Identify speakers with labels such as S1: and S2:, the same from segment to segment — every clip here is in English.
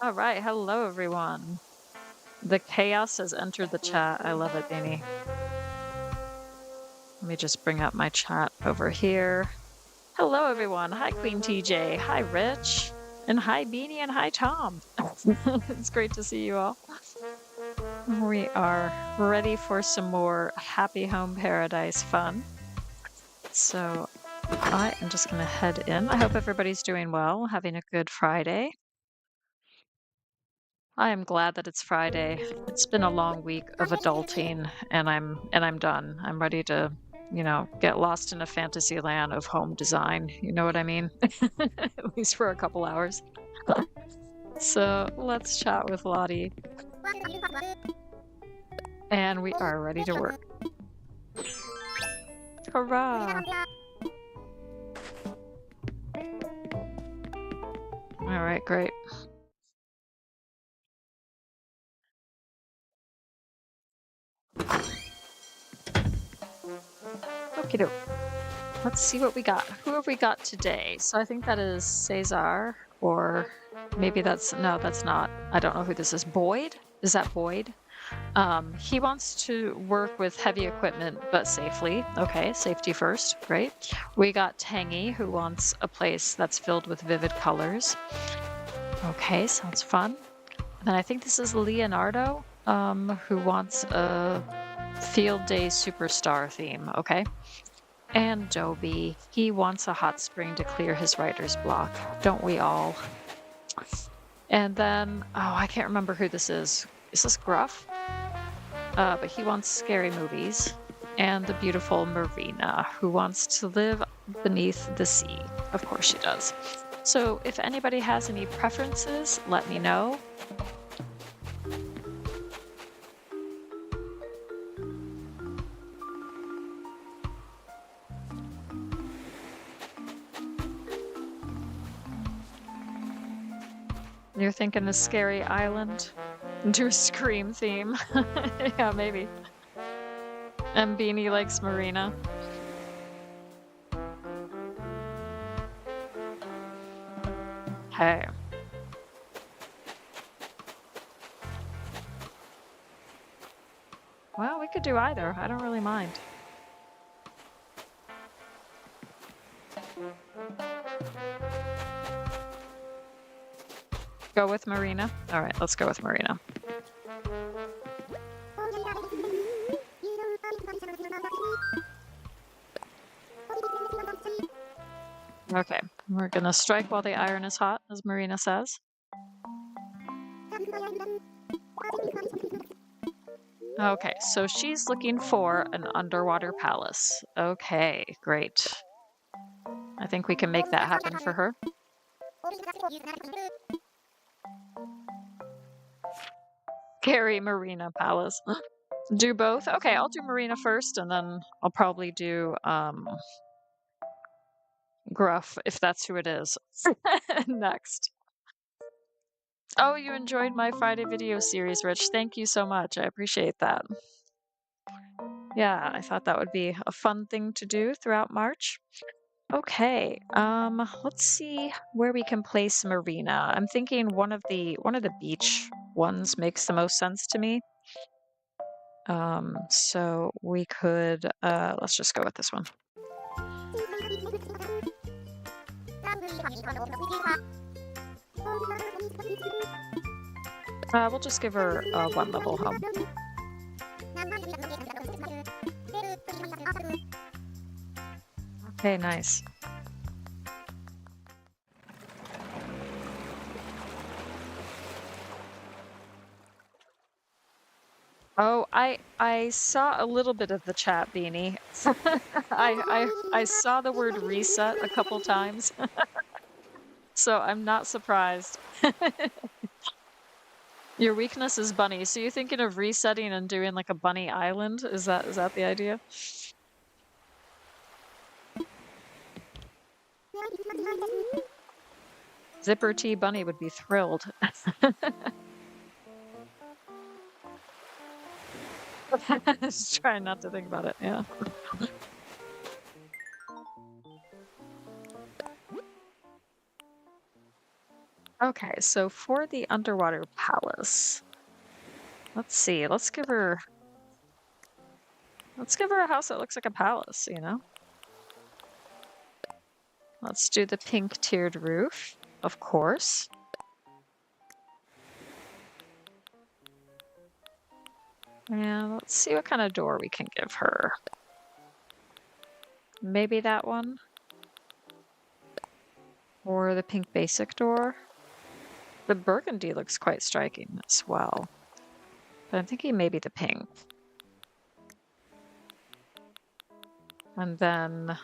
S1: All right, hello everyone. The chaos has entered the chat. I love it, Beanie. Let me just bring up my chat over here. Hello everyone. Hi Queen TJ. Hi Rich. And hi Beanie and hi Tom. It's great to see you all. We are ready for some more Happy Home Paradise fun. So I am just going to head in. I hope everybody's doing well, having a good Friday. I am glad that it's Friday. It's been a long week of adulting and I'm done. I'm ready to, get lost in a fantasy land of home design. You know what I mean? At least for a couple hours. So let's chat with Lottie. And we are ready to work. Hurrah! All right, great. Okie doke. Let's see what we got. Who have we got today? So I think that is Cesar, or maybe no, that's not. I don't know who this is. Boyd? Is that Boyd? He wants to work with heavy equipment, but safely. Okay, safety first. Great. We got Tangy, who wants a place that's filled with vivid colors. Okay, sounds fun. And then I think this is Leonardo, who wants a field day superstar theme. Okay. And Dobie, he wants a hot spring to clear his writer's block. Don't we all? And then, I can't remember who this is. Is this Gruff? But he wants scary movies. And the beautiful Marina, who wants to live beneath the sea. Of course she does. So if anybody has any preferences, let me know. You're thinking a scary island? Do a Scream theme. Yeah, maybe. And Beanie likes Marina. Hey. Well, we could do either. I don't really mind. Go with Marina? All right, let's go with Marina. Okay, we're gonna strike while the iron is hot, as Marina says. Okay, so she's looking for an underwater palace. Okay, great. I think we can make that happen for her. Scary Marina Palace. Do both? Okay, I'll do Marina first, and then I'll probably do Gruff, if that's who it is, next. Oh, you enjoyed my Friday video series, Rich. Thank you so much. I appreciate that. Yeah, I thought that would be a fun thing to do throughout March. Okay, let's see where we can place Marina. I'm thinking one of the beach ones makes the most sense to me. So we could let's just go with this one. We'll just give her a one level home. Okay, nice. Oh, I saw a little bit of the chat, Beanie. I saw the word reset a couple times. So I'm not surprised. Your weakness is bunny. So you're thinking of resetting and doing like a bunny island? Is that the idea? Zipper T Bunny would be thrilled. Just trying not to think about it, yeah. Okay, so for the underwater palace, let's see. Let's give her a house that looks like a palace, you know? Let's do the pink tiered roof, of course. And let's see what kind of door we can give her. Maybe that one? Or the pink basic door? The burgundy looks quite striking as well. But I'm thinking maybe the pink. And then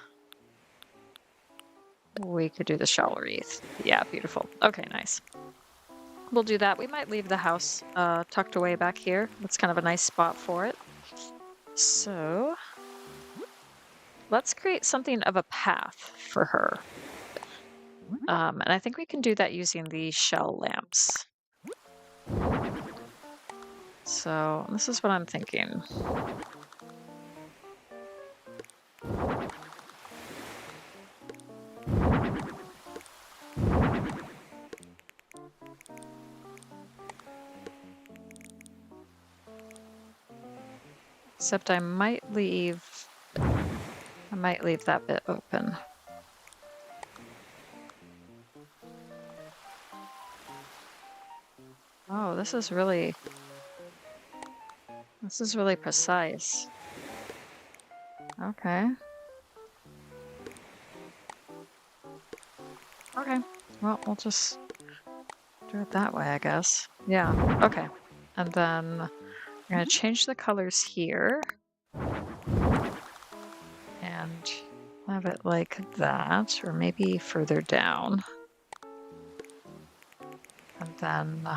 S1: we could do the shell wreath. Yeah, beautiful. Okay, nice. We'll do that. We might leave the house tucked away back here. That's kind of a nice spot for it. So let's create something of a path for her. And I think we can do that using the shell lamps. So this is what I'm thinking. Except I might leave that bit open. Oh, this is really precise. Okay. Okay. Well, we'll just do it that way, I guess. Yeah. Okay. And then I'm gonna change the colors here. And have it like that, or maybe further down. And then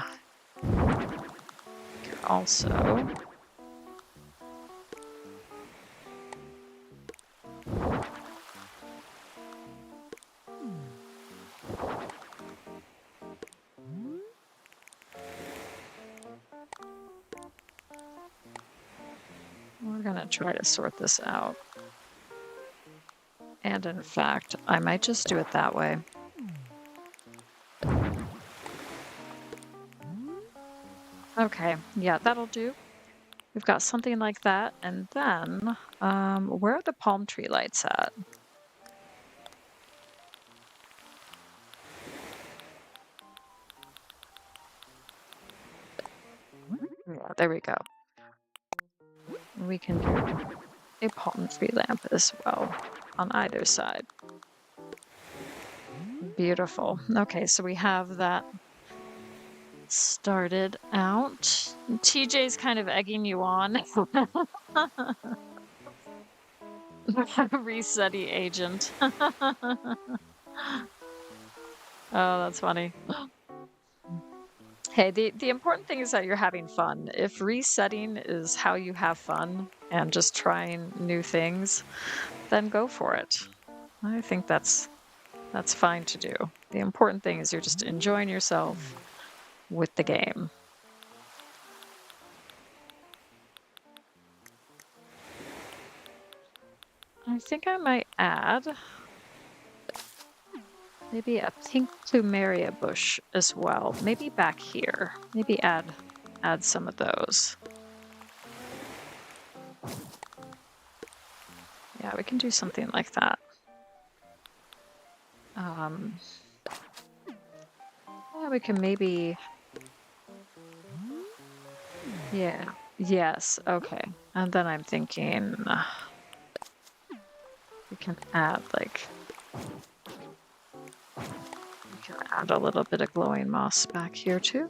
S1: also we're gonna try to sort this out. And in fact, I might just do it that way. Okay, yeah, that'll do. We've got something like that. And then, where are the palm tree lights at? Yeah, there we go. We can do a palm tree lamp as well on either side. Beautiful. Okay, so we have that started out. TJ's kind of egging you on. Resetty agent. Oh, that's funny. Hey, the important thing is that you're having fun. If resetting is how you have fun and just trying new things, then go for it. I think that's fine to do. The important thing is you're just enjoying yourself with the game. I think I might add maybe a pink plumeria bush as well. Maybe back here. Maybe add some of those. Yeah, we can do something like that. Yeah, we can maybe. Yeah. Yes. Okay. And then I'm thinking we can add a little bit of glowing moss back here too.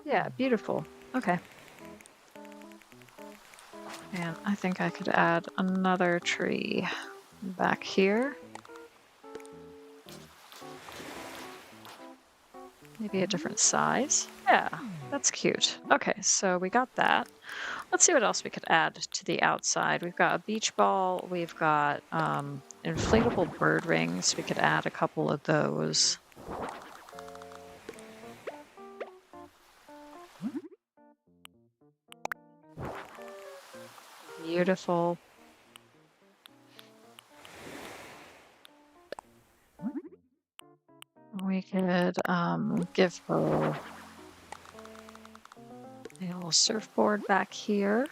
S1: Yeah, beautiful. Okay. And I think I could add another tree back here. Maybe a different size. Yeah, that's cute. Okay, so we got that. Let's see what else we could add to the outside. We've got a beach ball. We've got inflatable bird rings. We could add a couple of those. Beautiful. could give her a little surfboard back here.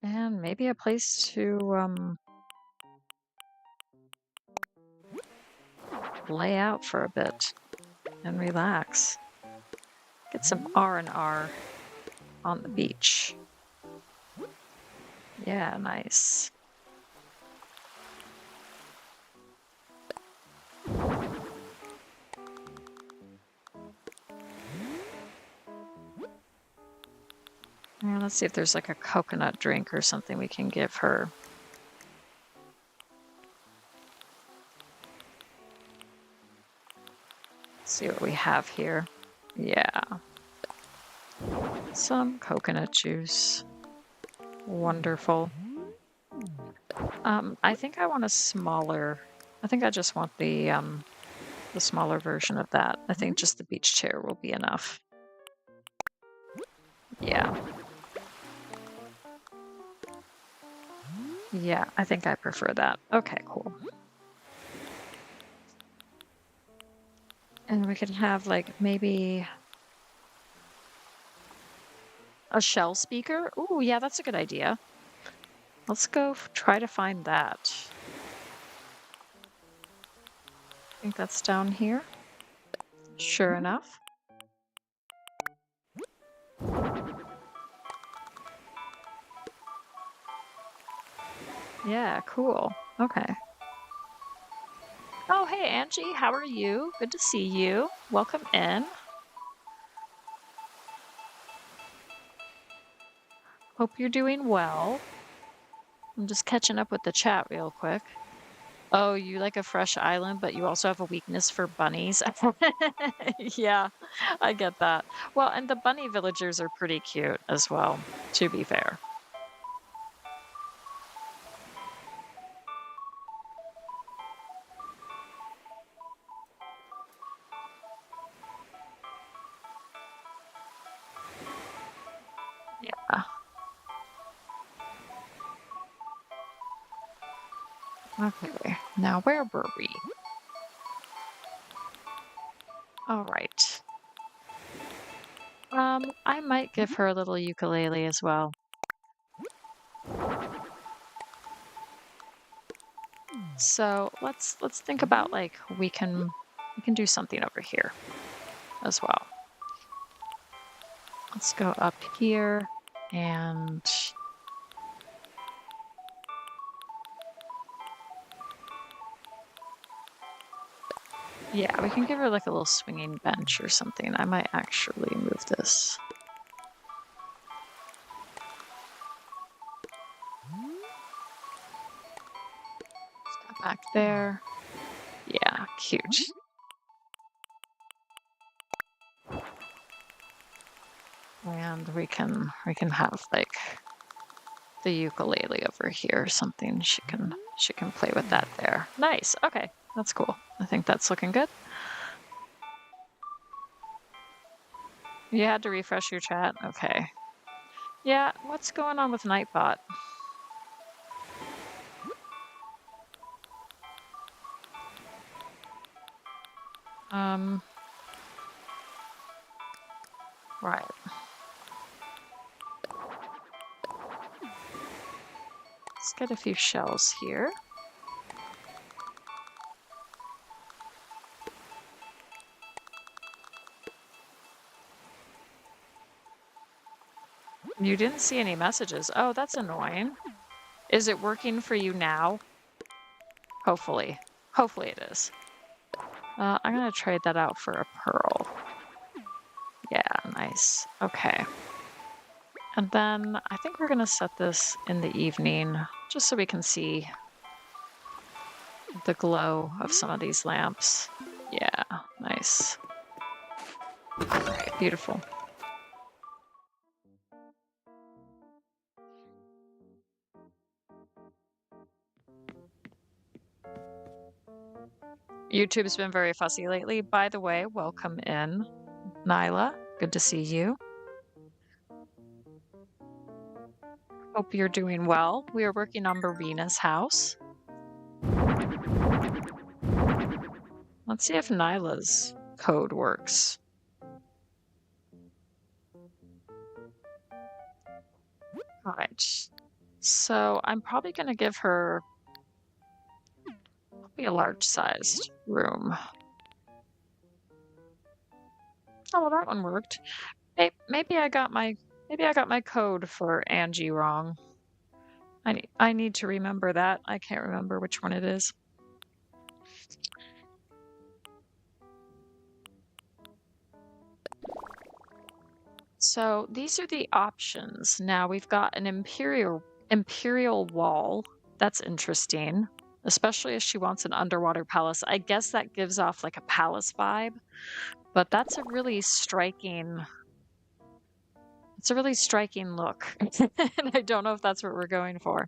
S1: And maybe a place to lay out for a bit and relax. Get some R&R on the beach. Yeah, nice. Yeah, let's see if there's like a coconut drink or something we can give her. Let's see what we have here. Yeah. Some coconut juice. Wonderful. I think I want a smaller. I think I just want the smaller version of that. I think just the beach chair will be enough. Yeah. Yeah, I think I prefer that. Okay, cool. And we can have like maybe a shell speaker. Ooh, yeah, that's a good idea. Let's go try to find that. I think that's down here. Sure enough. Yeah, cool. Okay. Oh, hey, Angie, how are you? Good to see you. Welcome in. Hope you're doing well. I'm just catching up with the chat real quick. Oh, you like a fresh island, but you also have a weakness for bunnies. Yeah, I get that. Well, and the bunny villagers are pretty cute as well, to be fair. Yeah. Okay. Now, where were we? All right. I might give her a little ukulele as well. So let's think about like we can do something over here as well. Let's go up here and yeah, we can give her like a little swinging bench or something. I might actually move this. Step back there. Yeah, cute. And we can have like the ukulele over here or something. She can play with that there. Nice. Okay, that's cool. I think that's looking good. You had to refresh your chat? Okay. Yeah, what's going on with Nightbot? Um, right. Let's get a few shells here. You didn't see any messages. Oh, that's annoying. Is it working for you now? Hopefully. Hopefully it is. I'm gonna trade that out for a pearl. Yeah, nice. Okay. And then I think we're gonna set this in the evening just so we can see the glow of some of these lamps. Yeah, nice. All right, beautiful. YouTube's been very fussy lately. By the way, welcome in, Nyla. Good to see you. Hope you're doing well. We are working on Marina's house. Let's see if Nyla's code works. All right. So I'm probably going to give her a large-sized room. Oh, well, that one worked. Maybe I got my code for Angie wrong. I need to remember that. I can't remember which one it is. So these are the options. Now we've got an imperial wall. That's interesting, especially if she wants an underwater palace. I guess that gives off like a palace vibe, but that's a really striking. It's a really striking look, and I don't know if that's what we're going for.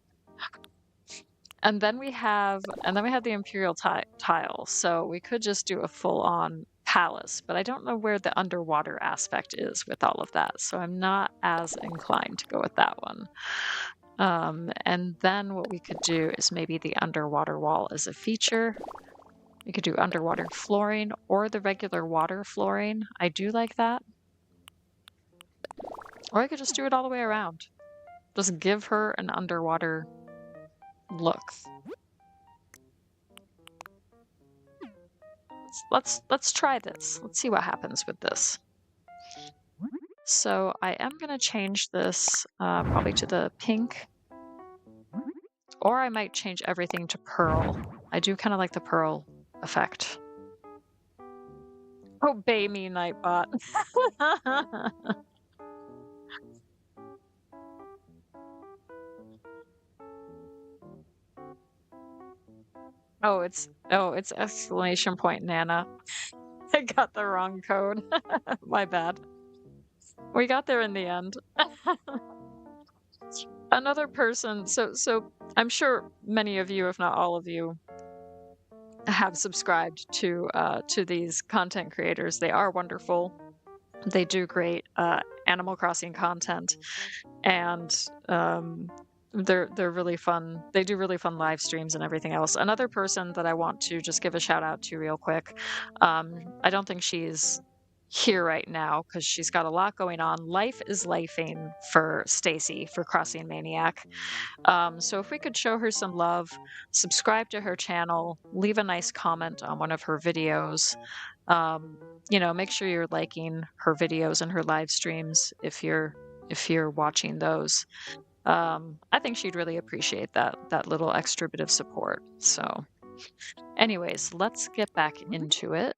S1: And then we have the imperial tile. So we could just do a full-on palace, but I don't know where the underwater aspect is with all of that. So I'm not as inclined to go with that one. And then what we could do is maybe the underwater wall as a feature. We could do underwater flooring or the regular water flooring. I do like that. Or I could just do it all the way around. Just give her an underwater look. Let's try this. Let's see what happens with this. So I am going to change this probably to the pink. Or I might change everything to pearl. I do kind of like the pearl effect. Obey me, Nightbot. Oh, it's exclamation point Nana. I got the wrong code. My bad. We got there in the end. Another person, so I'm sure many of you, if not all of you, have subscribed to these content creators. They are wonderful. They do great Animal Crossing content, and they're really fun. They do really fun live streams and everything else. Another person that I want to just give a shout out to real quick. I don't think she's here right now because she's got a lot going on. Life is lifing for Stacy, for Crossing Maniac. So if we could show her some love, subscribe to her channel, leave a nice comment on one of her videos. Make sure you're liking her videos and her live streams if you're watching those. I think she'd really appreciate that little extra bit of support. So anyways, let's get back into it.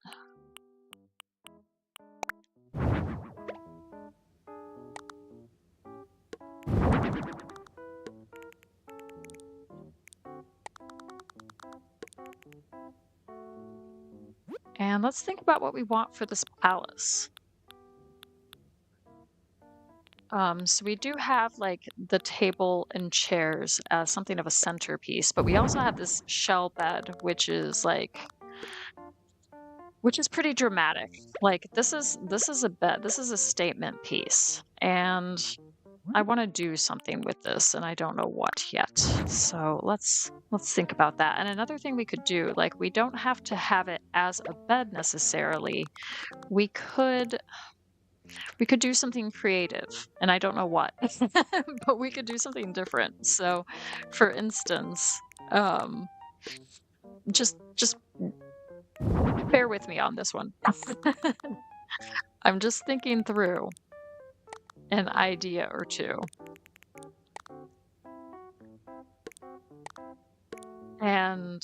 S1: And let's think about what we want for this palace. So we do have like the table and chairs as something of a centerpiece, but we also have this shell bed, which is pretty dramatic. Like this is a bed, this is a statement piece, and I want to do something with this, and I don't know what yet. So let's think about that. And another thing we could do, like we don't have to have it as a bed necessarily. We could do something creative, and I don't know what, but we could do something different. So, for instance, just bear with me on this one. I'm just thinking through an idea or two. And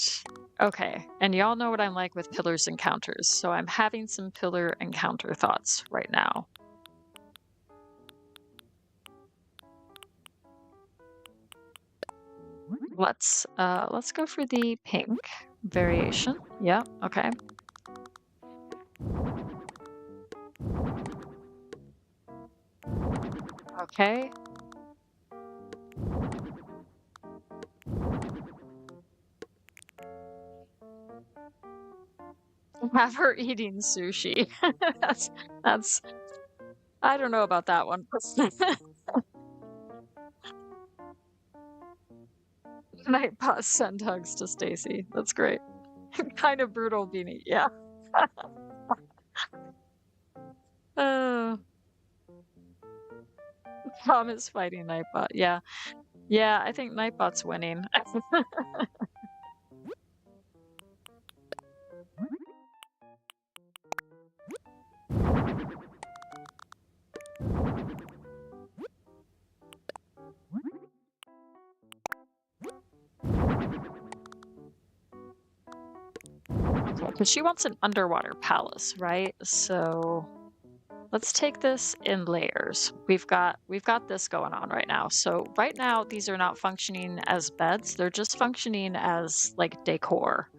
S1: okay, and y'all know what I'm like with pillars and counters, so I'm having some pillar and counter thoughts right now. Let's go for the pink variation. Yeah, okay. Okay. Have her eating sushi. that's I don't know about that one. Nightbot Send hugs to Stacy. That's great. Kind of brutal, Beanie. Yeah. Uh, Tom is fighting Nightbot. Yeah. Yeah, I think Nightbot's winning. Because she wants an underwater palace, right? So let's take this in layers. We've got this going on right now. So right now these are not functioning as beds. They're just functioning as like decor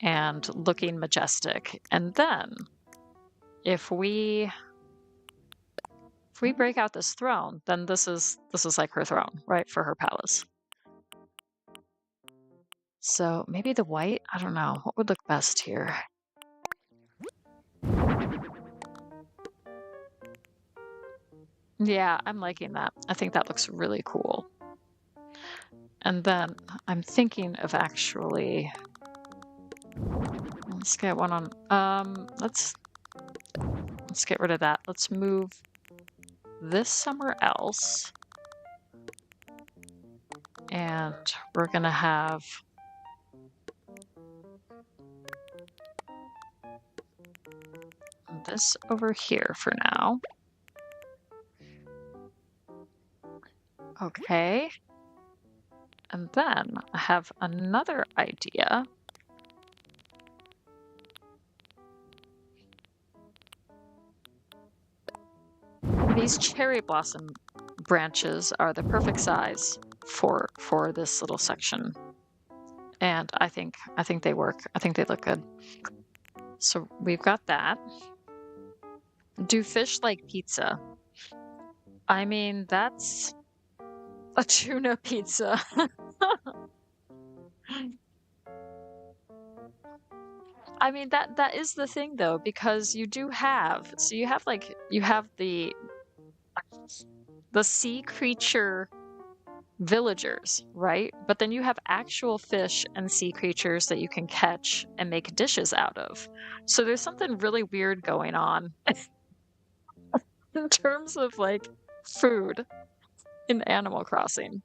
S1: and looking majestic. And then if we break out this throne, then this is like her throne, right? For her palace. So maybe the white, I don't know. What would look best here? Yeah, I'm liking that. I think that looks really cool. And then I'm thinking of actually, let's get one on, let's get rid of that. Let's move this somewhere else. And we're gonna have this over here for now. Okay. And then I have another idea. These cherry blossom branches are the perfect size for this little section. And I think they work. I think they look good. So we've got that. Do fish like pizza? I mean, that's a tuna pizza. I mean, that is the thing though, because you do have, so you have like, you have the sea creature villagers, right? But then you have actual fish and sea creatures that you can catch and make dishes out of. So there's something really weird going on in terms of like food in Animal Crossing.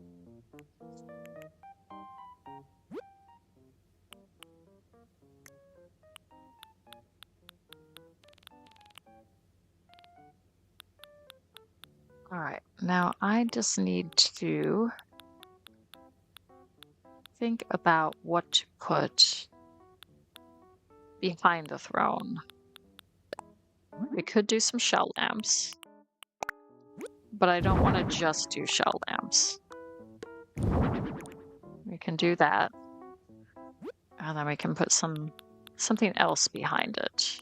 S1: All right, now I just need to think about what to put behind the throne. We could do some shell lamps, but I don't want to just do shell lamps. We can do that, and then we can put something else behind it.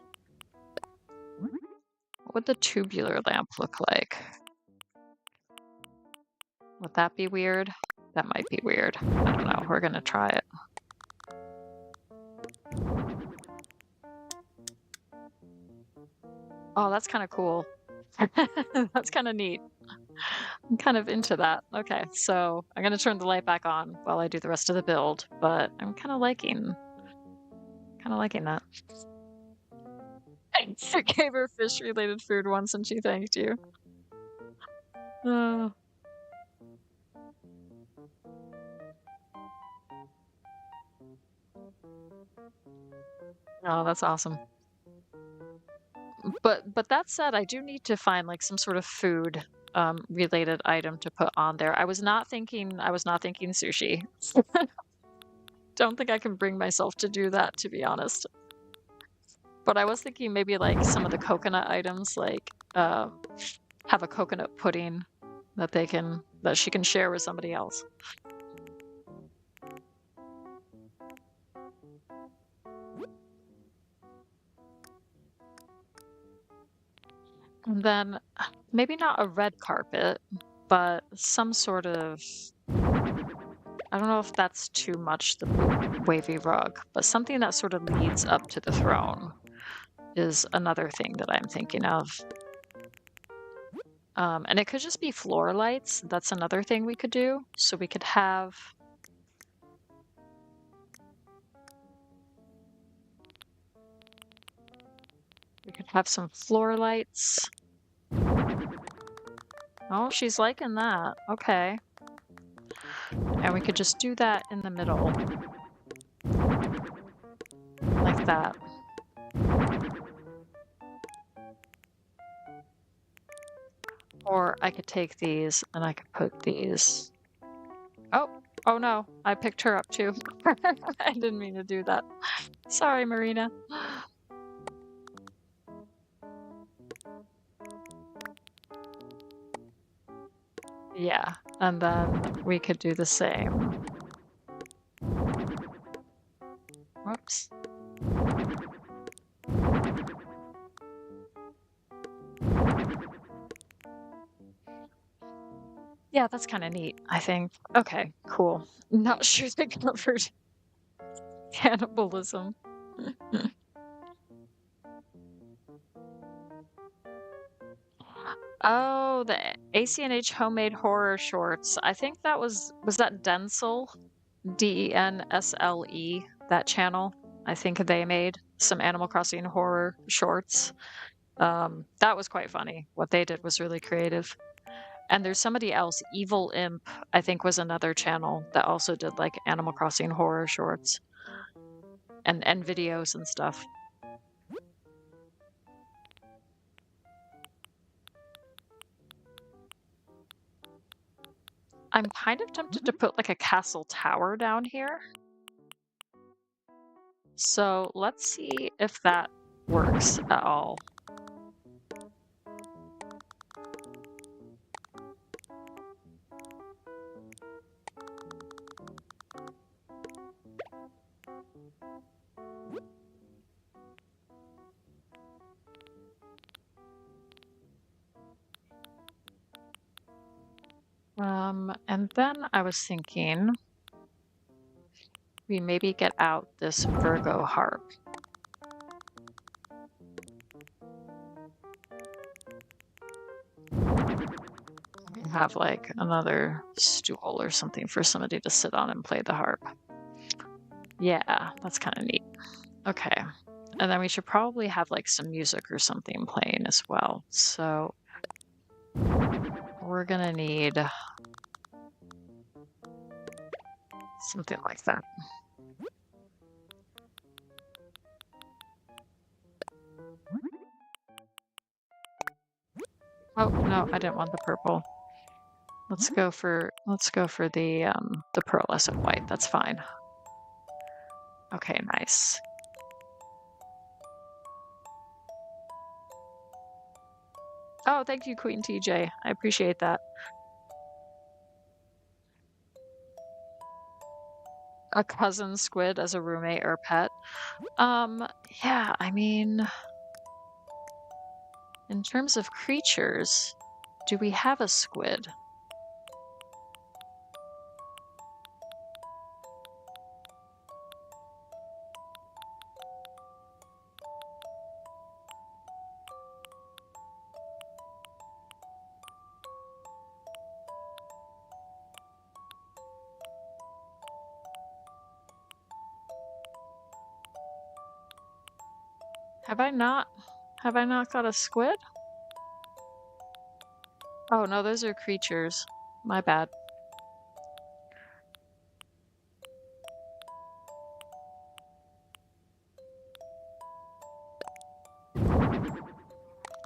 S1: What would the tubular lamp look like? Would that be weird? That might be weird. I don't know. We're gonna try it. Oh, that's kind of cool. That's kind of neat. I'm kind of into that. Okay, so I'm gonna turn the light back on while I do the rest of the build, but I'm kind of liking that. I gave her fish-related food once and she thanked you. Oh, that's awesome. But that said, I do need to find like some sort of food related item to put on there. I was not thinking sushi. Don't think I can bring myself to do that, to be honest. But I was thinking maybe like some of the coconut items, like have a coconut pudding that she can share with somebody else. And then maybe not a red carpet, but some sort of, I don't know if that's too much, the wavy rug, but something that sort of leads up to the throne is another thing that I'm thinking of. And it could just be floor lights. That's another thing we could do. So we could have We could have some floor lights. Oh, she's liking that. Okay. And we could just do that in the middle. Like that. Or I could take these and I could put these. Oh no, I picked her up too. I didn't mean to do that. Sorry, Marina. Yeah, and then we could do the same. Whoops. Yeah, that's kind of neat, I think. Okay, cool. Not sure they covered cannibalism. Oh, the ACNH homemade horror shorts. I think that was that Densel? Densle, that channel. I think they made some Animal Crossing horror shorts. That was quite funny. What they did was really creative. And there's somebody else, Evil Imp, I think was another channel that also did like Animal Crossing horror shorts and videos and stuff. I'm kind of tempted to put like a castle tower down here. So let's see if that works at all. And then I was thinking we maybe get out this Virgo harp. Have like another stool or something for somebody to sit on and play the harp. Yeah, that's kind of neat. Okay. And then we should probably have like some music or something playing as well. So we're gonna need something like that. Oh no, I didn't want the purple. Let's go for the pearlescent white. That's fine. Okay, nice. Oh, thank you, Queen TJ. I appreciate that. A cousin squid as a roommate or pet. Yeah, I mean, in terms of creatures, do we have a squid? Have I not got a squid? Oh no, those are creatures. My bad.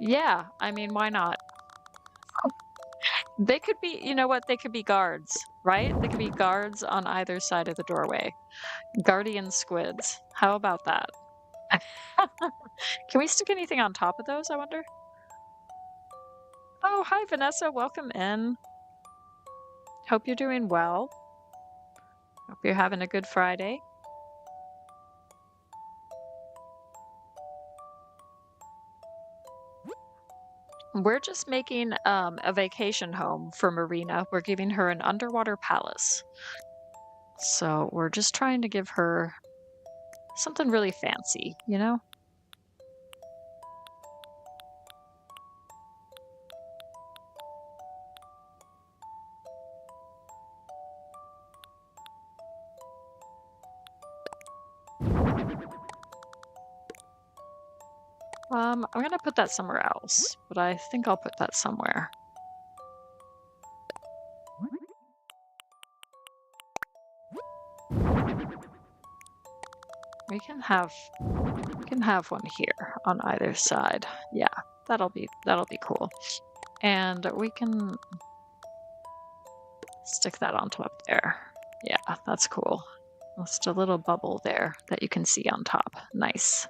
S1: Yeah, I mean, why not? They could be, you know what? They could be guards, right? They could be guards on either side of the doorway. Guardian squids. How about that? Can we stick anything on top of those, I wonder? Oh, hi, Vanessa. Welcome in. Hope you're doing well. Hope you're having a good Friday. We're just making a vacation home for Marina. We're giving her an underwater palace. So we're just trying to give her something really fancy, you know? I'm gonna put that somewhere else, but I think I'll put that somewhere. We can have one here on either side. Yeah, that'll be cool. And we can stick that on top there. Yeah, that's cool. Just a little bubble there that you can see on top. Nice.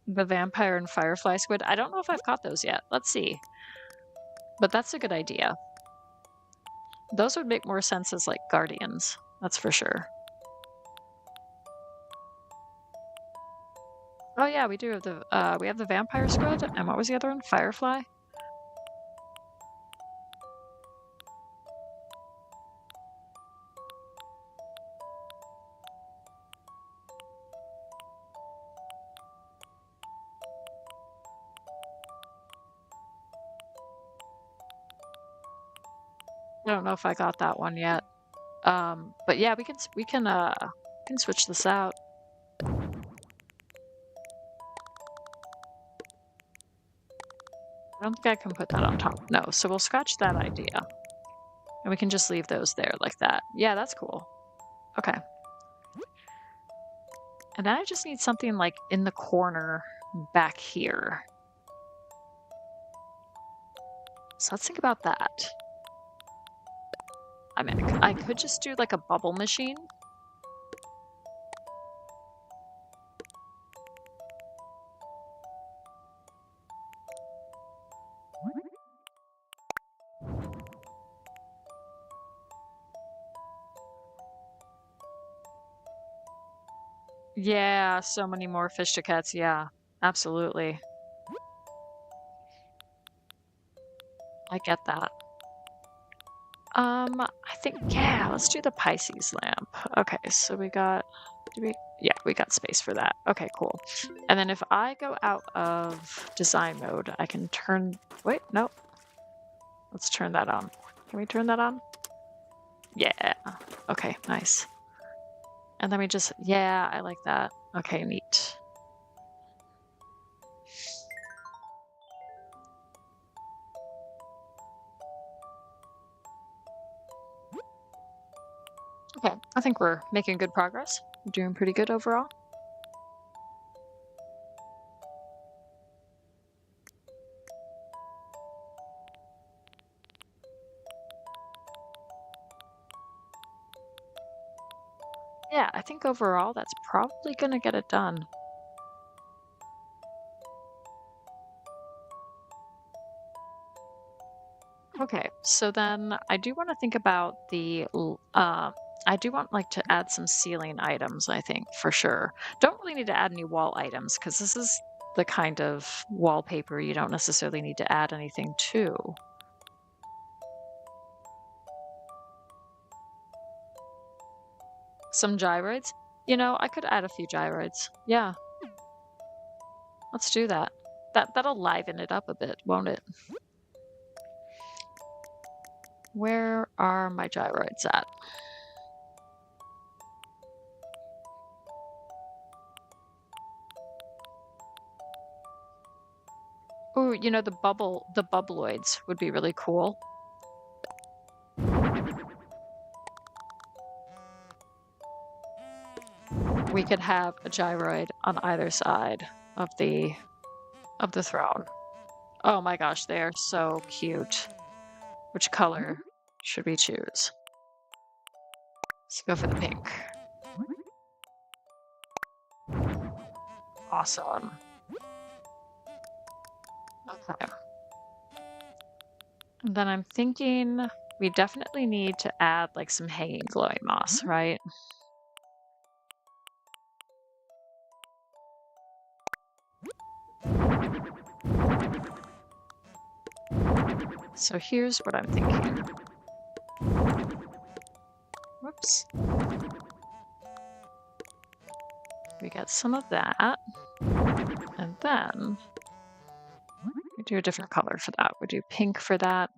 S1: The vampire and firefly squid. I don't know if I've caught those yet. Let's see. But that's a good idea. Those would make more sense as like guardians. That's for sure. Oh yeah, we do have the vampire squid, and what was the other one? Firefly? I don't know if I got that one yet. But yeah, we can switch this out. I don't think I can put that on top. No, so we'll scratch that idea. And we can just leave those there like that. Yeah, that's cool. Okay. And then I just need something like in the corner back here. So let's think about that. I mean, I could just do like a bubble machine. Yeah, so many more fish to cats. Yeah, absolutely. I get that. I think, yeah, let's do the Pisces lamp. Okay, so we got, yeah, we got space for that. Okay, cool. And then if I go out of design mode, I can wait, no. Let's turn that on. Can we turn that on? Yeah. Okay, nice. And then we just, yeah, I like that. Okay, neat. Okay, I think we're making good progress. We're doing pretty good overall. Yeah, I think overall that's probably going to get it done. Okay, so then I do want to think about I do want like to add some ceiling items, I think, for sure. Don't really need to add any wall items because this is the kind of wallpaper you don't necessarily need to add anything to. Some gyroids? You know, I could add a few gyroids. Yeah, let's do that. That'll liven it up a bit, won't it? Where are my gyroids at? Ooh, you know, the bubbloids would be really cool. We could have a gyroid on either side of the throne. Oh my gosh, they are so cute. Which color should we choose? Let's go for the pink. Awesome. Okay. And then I'm thinking we definitely need to add like some hanging glowing moss, right? So here's what I'm thinking. Whoops. We get some of that. And then we do a different color for that. We do pink for that.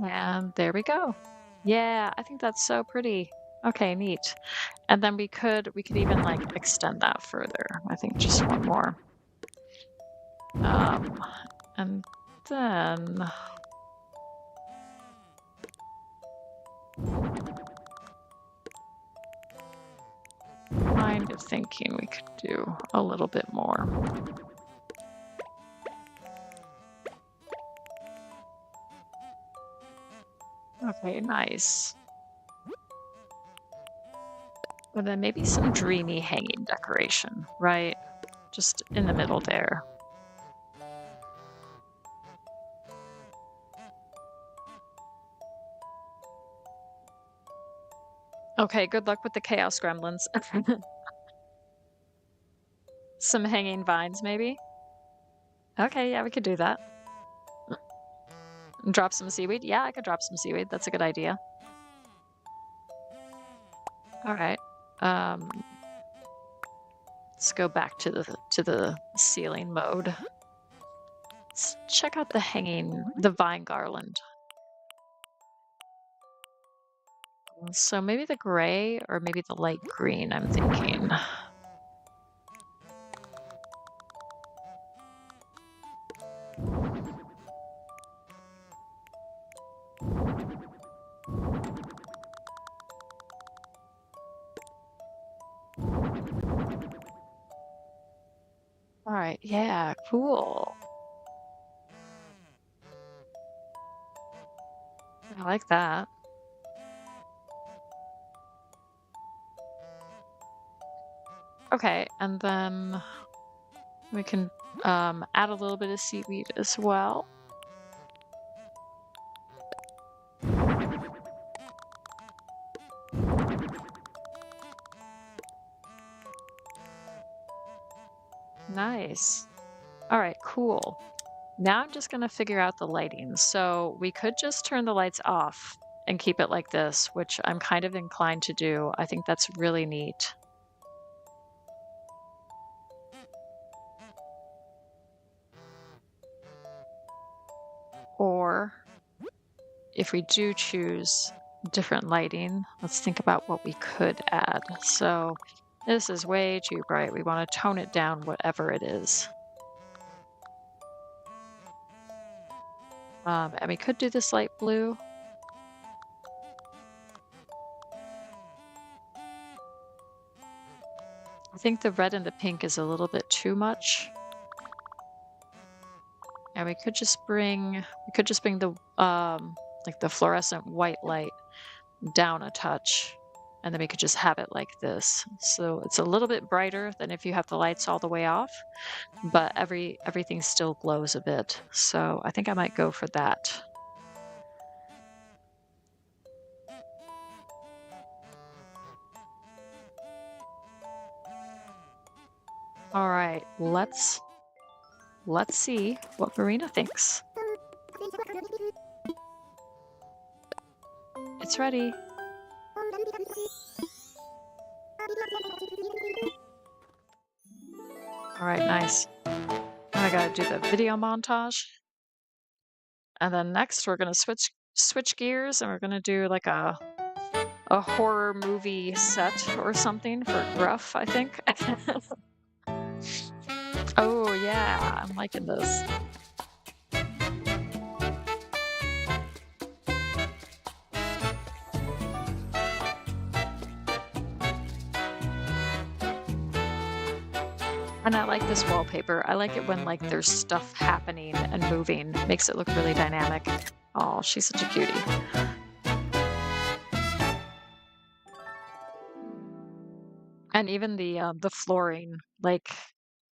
S1: And there we go. Yeah, I think that's so pretty. Okay, neat. And then we could even like extend that further. I think just one more. And then kind of thinking we could do a little bit more. Okay, nice. And then maybe some dreamy hanging decoration, right? Just in the middle there. Okay, good luck with the chaos gremlins. Some hanging vines, maybe? Okay, yeah, we could do that. Drop some seaweed? Yeah, I could drop some seaweed. That's a good idea. All right. Let's go back to the ceiling mode. Let's check out the vine garland. So maybe the gray or maybe the light green, I'm thinking. All right, yeah, cool. I like that. Okay, and then we can add a little bit of seaweed as well. Nice. All right, cool. Now I'm just going to figure out the lighting. So we could just turn the lights off and keep it like this, which I'm kind of inclined to do. I think that's really neat. Or if we do choose different lighting, let's think about what we could add. So this is way too bright. We want to tone it down, whatever it is. And we could do this light blue. I think the red and the pink is a little bit too much. And we could just bring the like the fluorescent white light down a touch, and then we could just have it like this. So it's a little bit brighter than if you have the lights all the way off, but everything still glows a bit. So I think I might go for that. All right, let's see what Marina thinks. It's ready. All right, nice. Now I gotta do the video montage. And then next we're gonna switch gears and we're gonna do like a horror movie set or something for Gruff, I think. Oh yeah, I'm liking this. And I like this wallpaper. I like it when like there's stuff happening and moving. Makes it look really dynamic. Oh, she's such a cutie. And even the flooring, like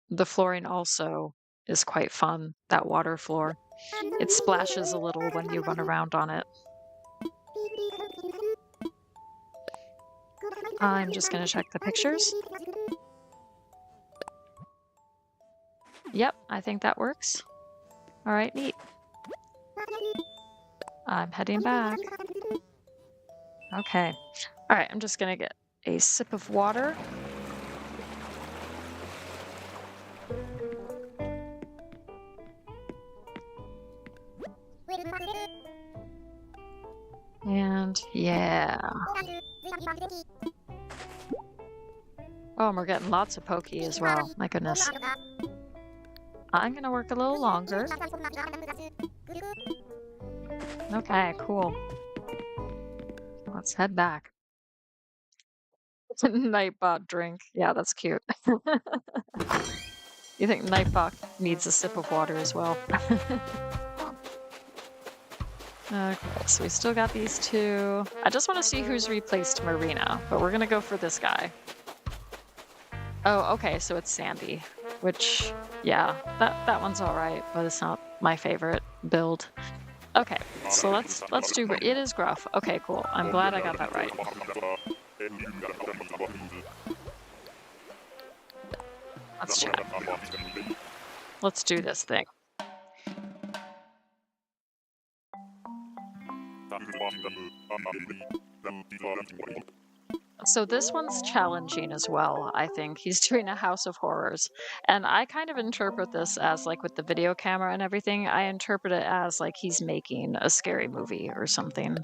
S1: the flooring also is quite fun, that water floor. It splashes a little when you run around on it. I'm just gonna check the pictures. Yep, I think that works. All right, neat. I'm heading back. Okay. All right, I'm just gonna get a sip of water. land. Yeah. Oh, and we're getting lots of pokey as well. My goodness. I'm gonna work a little longer. Okay, cool. Let's head back. Nightbot drink. Yeah, that's cute. You think Nightbot needs a sip of water as well? Okay, so we still got these two. I just want to see who's replaced Marina, but we're gonna go for this guy. Oh, okay, so it's Sandy, which, yeah, that one's all right, but it's not my favorite build. Okay, so let's do. It is gruff. Okay, cool. I'm glad I got that right. Let's chat. Let's do this thing. So this one's challenging as well, I think. He's doing a House of Horrors. And I kind of interpret this as, like, with the video camera and everything, I interpret it as, like, he's making a scary movie or something.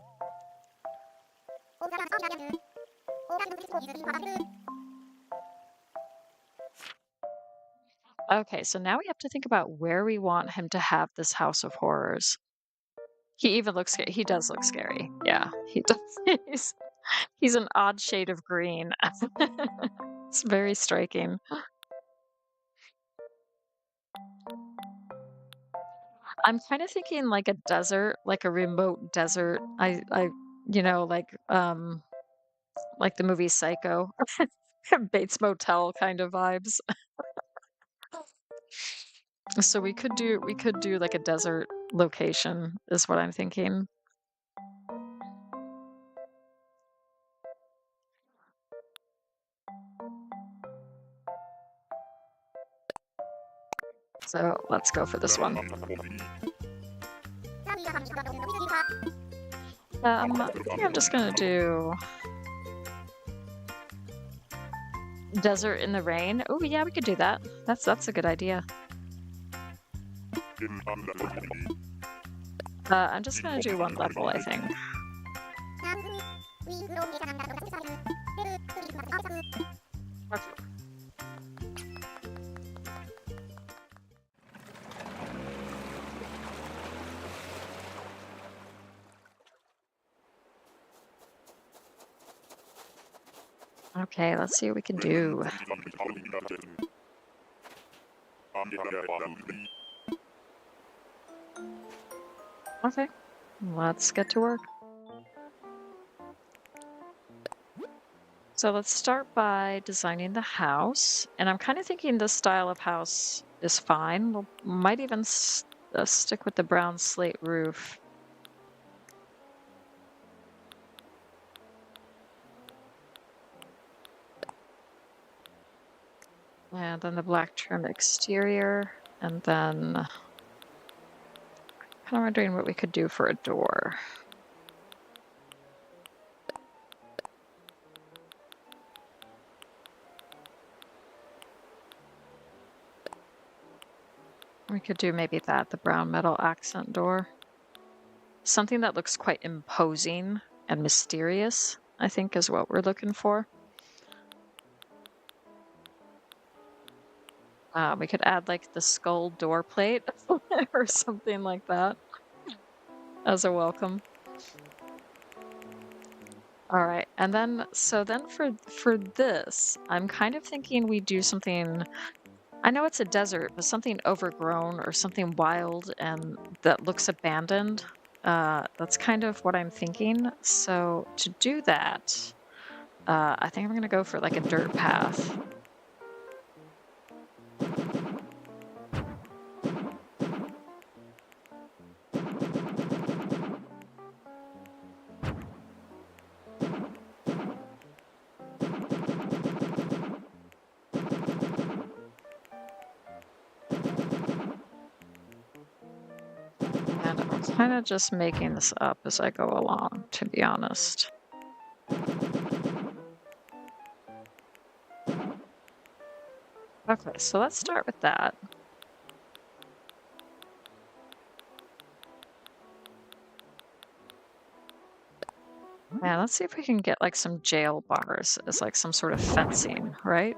S1: Okay, so now we have to think about where we want him to have this House of Horrors. He even looks scary. He does look scary. Yeah, he does. He's an odd shade of green. It's very striking. I'm kind of thinking like a desert, like a remote desert. Like the movie Psycho, Bates Motel kind of vibes. So we could do like a desert location is what I'm thinking. So let's go for this one. I think I'm just gonna do desert in the rain. Oh yeah, we could do that. That's a good idea. I'm just gonna do one level, I think. Okay, let's see what we can do. Okay, let's get to work. So let's start by designing the house. And I'm kind of thinking this style of house is fine. We might even stick with the brown slate roof. And then the black trim exterior. And then kind of wondering what we could do for a door. We could do maybe that, the brown metal accent door. Something that looks quite imposing and mysterious, I think, is what we're looking for. We could add like the skull door plate or something like that as a welcome. All right, and then for this, I'm kind of thinking we do something. I know it's a desert, but something overgrown or something wild and that looks abandoned. That's kind of what I'm thinking. So to do that, I think I'm gonna go for like a dirt path. And I'm kind of just making this up as I go along, to be honest. Okay, so let's start with that. Yeah, let's see if we can get like some jail bars as like some sort of fencing, right?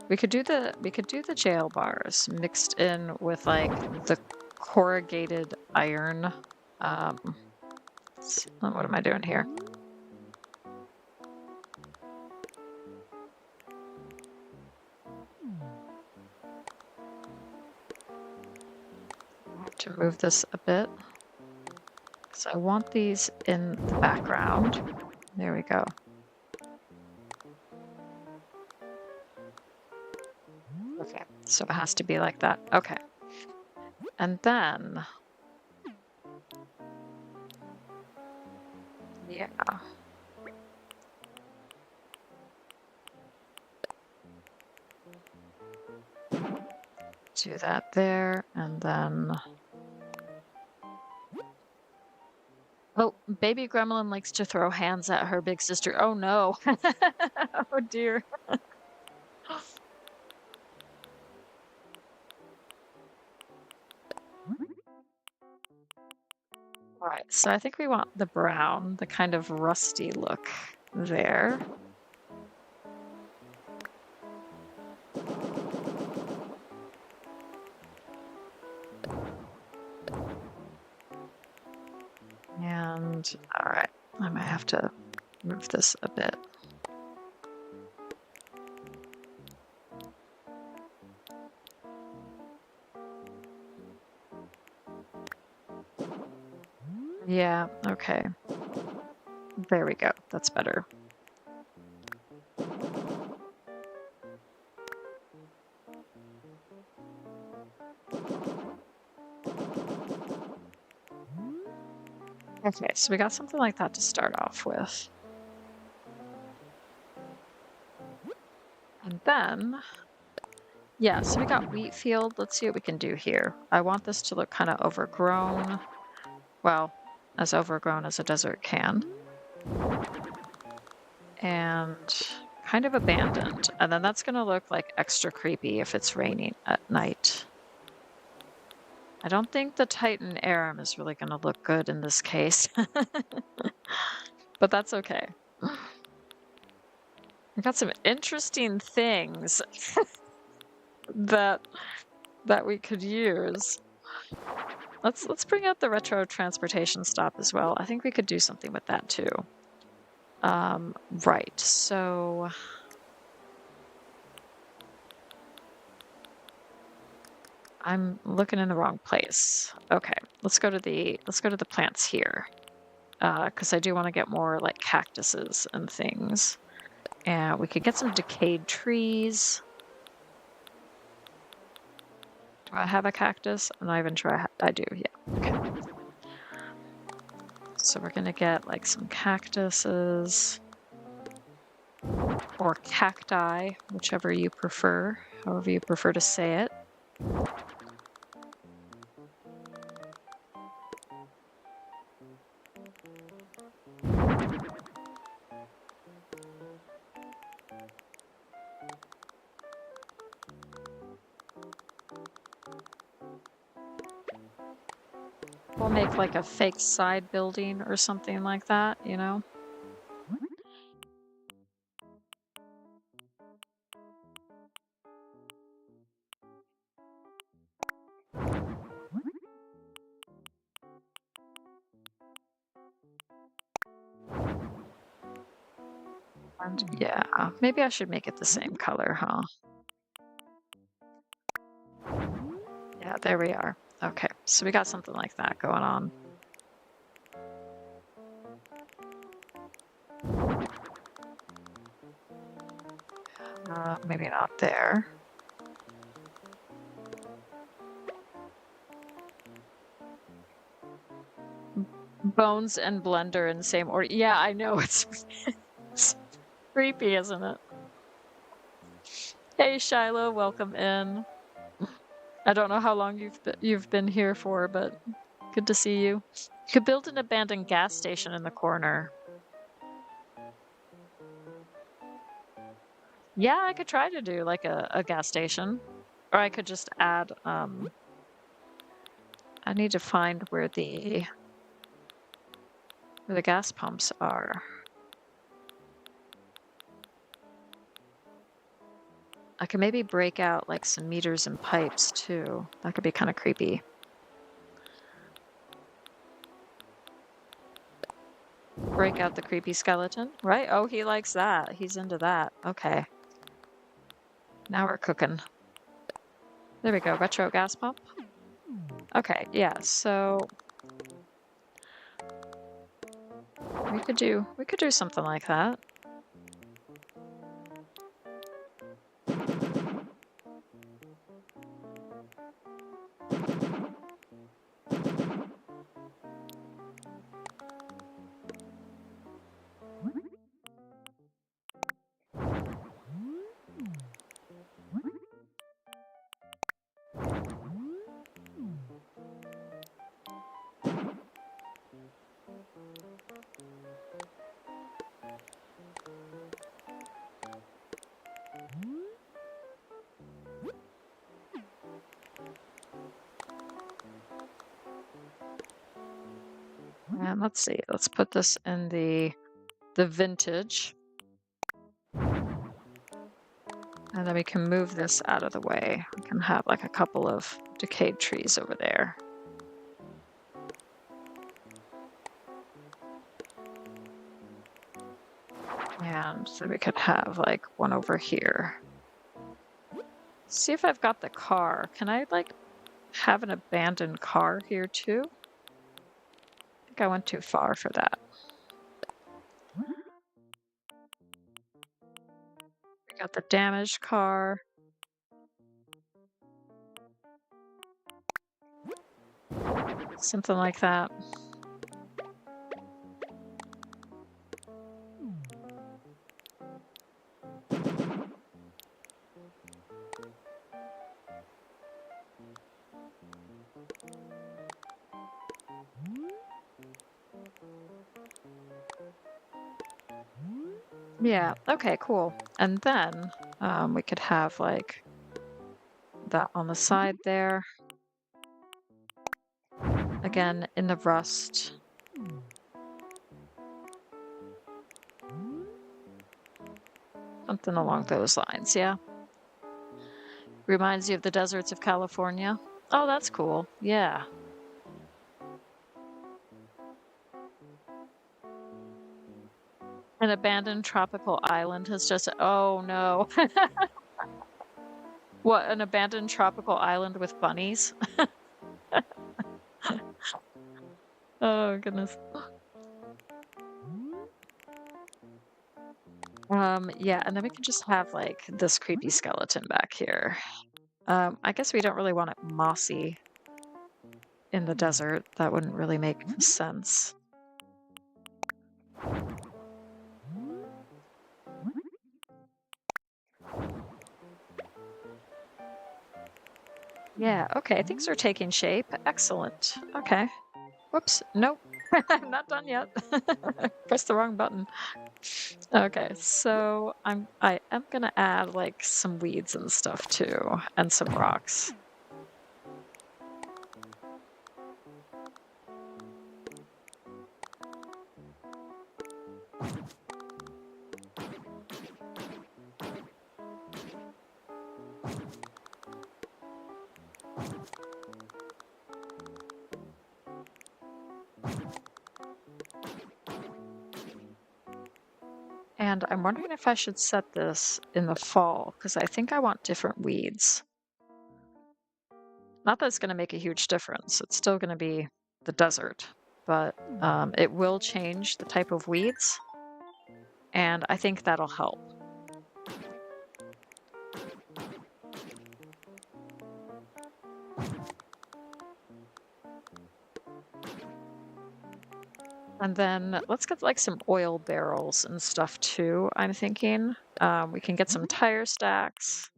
S1: We could do the jail bars mixed in with like the corrugated iron. Um, what am I doing here? I have to move this a bit because I want these in the background. There we go. Okay, so it has to be like that. Okay. And then, yeah. Do that there, and then... Oh, baby gremlin likes to throw hands at her big sister. Oh no. Oh dear. All right, so I think we want the brown, the kind of rusty look there. And all right, I might have to move this a bit. Yeah, okay. There we go. That's better. Okay, so we got something like that to start off with. And then, yeah, so we got wheat field. Let's see what we can do here. I want this to look kind of overgrown. Well, as overgrown as a desert can. And kind of abandoned. And then that's going to look like extra creepy if it's raining at night. I don't think the Titan Aram is really going to look good in this case. But that's okay. We got some interesting things that we could use. Let's bring out the retro transportation stop as well. I think we could do something with that too. Right, so I'm looking in the wrong place. Okay, let's go to the plants here. Because I do want to get more like cactuses and things. And we could get some decayed trees. Do I have a cactus? I'm not even sure I do, yeah. Okay. So we're gonna get like some cactuses. Or cacti, whichever you prefer, however you prefer to say it. We'll make like a fake side building or something like that, you know? And yeah, maybe I should make it the same color, huh? Yeah, there we are. Okay, so we got something like that going on. Maybe not there. Bones and blender in the same order. Yeah, I know, it's creepy, isn't it? Hey, Shiloh, welcome in. I don't know how long you've been here for, but good to see you. You could build an abandoned gas station in the corner. Yeah, I could try to do like a gas station. Or I could just add, I need to find where the gas pumps are. I can maybe break out like some meters and pipes too. That could be kind of creepy. Break out the creepy skeleton, right? Oh, he likes that. He's into that. Okay. Now we're cooking. There we go. Retro gas pump. Okay, yeah, so we could do something like that. And let's see, let's put this in the vintage. And then we can move this out of the way. We can have like a couple of decayed trees over there. And so we could have like one over here. See if I've got the car. Can I like have an abandoned car here too? I think I went too far for that. We got the damaged car. Something like that. Yeah, okay, cool. And then we could have like that on the side there. Again, in the rust. Something along those lines, yeah. Reminds you of the deserts of California. Oh, that's cool. Yeah. An abandoned tropical island has just... Oh, no. What, an abandoned tropical island with bunnies? Oh, goodness. Yeah, and then we can just have like this creepy skeleton back here. I guess we don't really want it mossy in the desert. That wouldn't really make sense. Yeah, okay, things are taking shape. Excellent. Okay. Whoops. Nope. I'm not done yet. Pressed the wrong button. Okay, so I am gonna add like some weeds and stuff too, and some rocks. And I'm wondering if I should set this in the fall, because I think I want different weeds. Not that it's going to make a huge difference. It's still going to be the desert, but it will change the type of weeds, and I think that'll help. And then let's get like some oil barrels and stuff too, I'm thinking. We can get some tire stacks.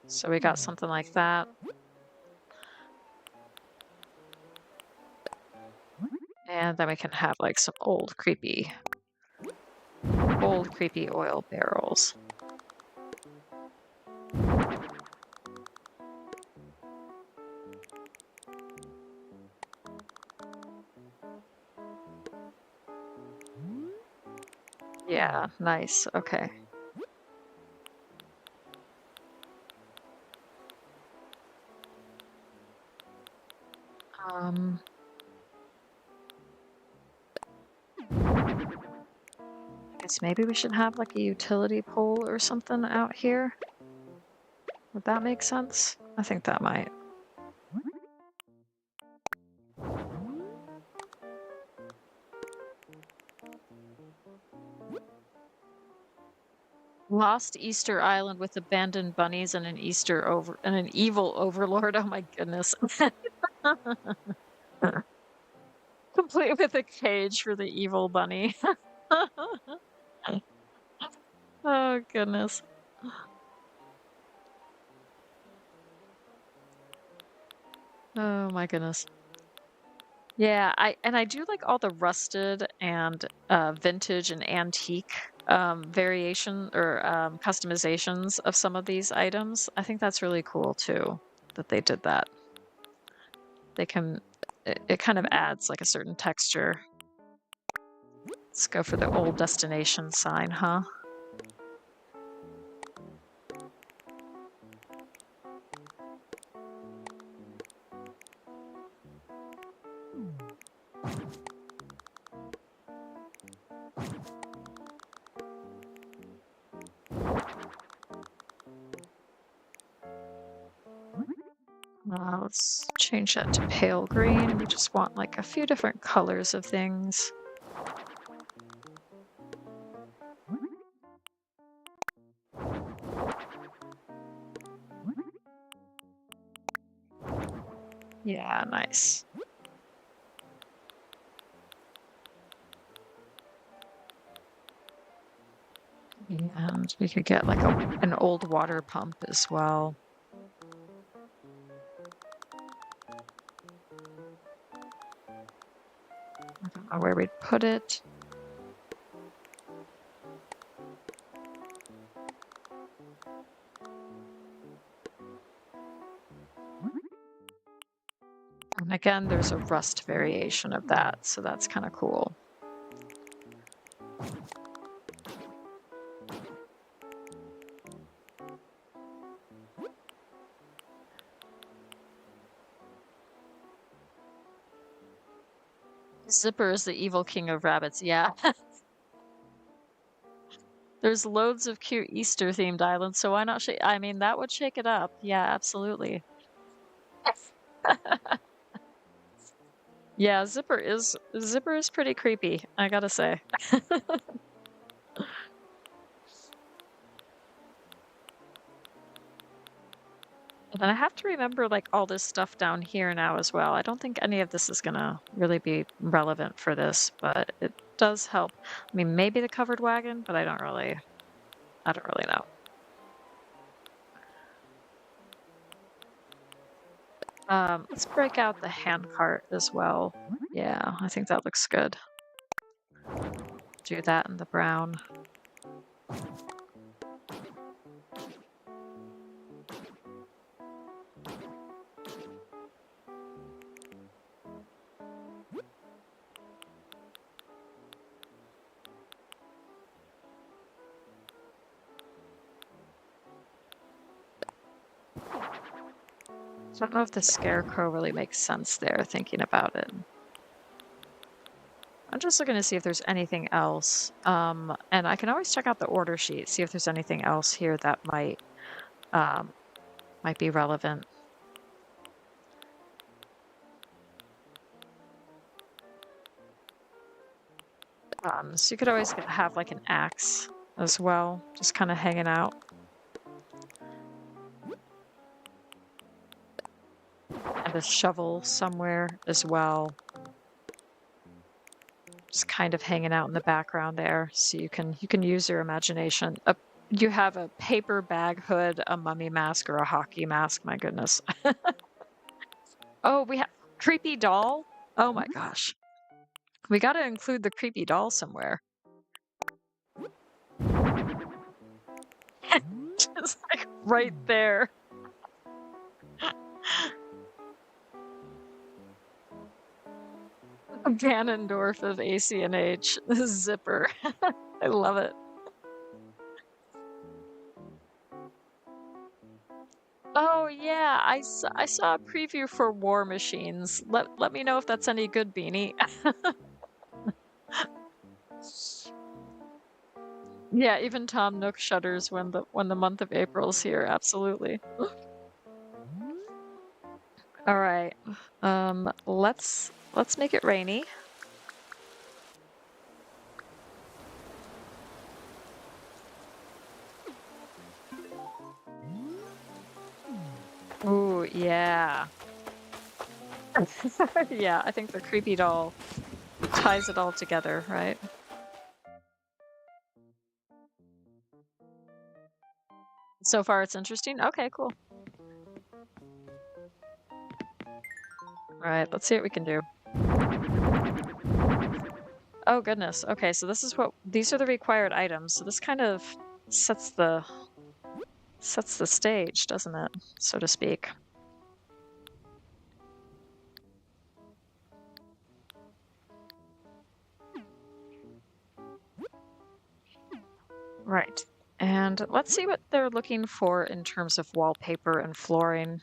S1: So we got something like that. And then we can have like some old creepy oil barrels. Yeah, nice. Okay. Um, I guess maybe we should have like a utility pole or something out here. Would that make sense? I think that might. Lost Easter Island with abandoned bunnies and an evil overlord. Oh my goodness. Complete with a cage for the evil bunny. Oh goodness. Oh my goodness. Yeah, I do like all the rusted and vintage and antique variation or customizations of some of these items. I think that's really cool too that they did that. They can it kind of adds like a certain texture. Let's go for the old destination sign, huh? Let's change that to pale green. We just want like a few different colors of things. Yeah, nice. And we could get like an old water pump as well. I don't know where we'd put it. And again, there's a rust variation of that, so that's kind of cool. Zipper is the evil king of rabbits. Yeah. There's loads of cute Easter themed islands, so why not shake? I mean, that would shake it up. Yeah, absolutely. Yeah, Zipper is pretty creepy, I gotta say. And I have to remember like all this stuff down here now as well. I don't think any of this is gonna really be relevant for this, but it does help. I mean, maybe the covered wagon, but I don't really know. Let's break out the hand cart as well. Yeah, I think that looks good. Do that in the brown. I don't know if the scarecrow really makes sense there, thinking about it. I'm just looking to see if there's anything else. And I can always check out the order sheet, see if there's anything else here that might be relevant. So you could always have like an axe as well, just kind of hanging out. And a shovel somewhere as well. Just kind of hanging out in the background there, so you can use your imagination. You have a paper bag hood, a mummy mask, or a hockey mask. My goodness. Oh, we have creepy doll. Oh my gosh. We got to include the creepy doll somewhere. It's like right there. Ganondorf of ACNH. Zipper. I love it. Oh yeah, I saw a preview for War Machines. Let me know if that's any good, Beanie. Yeah, even Tom Nook shudders when the month of April's here. Absolutely. All right. Let's make it rainy. Ooh, yeah. Yeah, I think the creepy doll ties it all together, right? So far it's interesting. Okay, cool. All right, let's see what we can do. Oh goodness. Okay, so these are the required items. So this kind of sets the stage, doesn't it? So to speak. Right. And let's see what they're looking for in terms of wallpaper and flooring.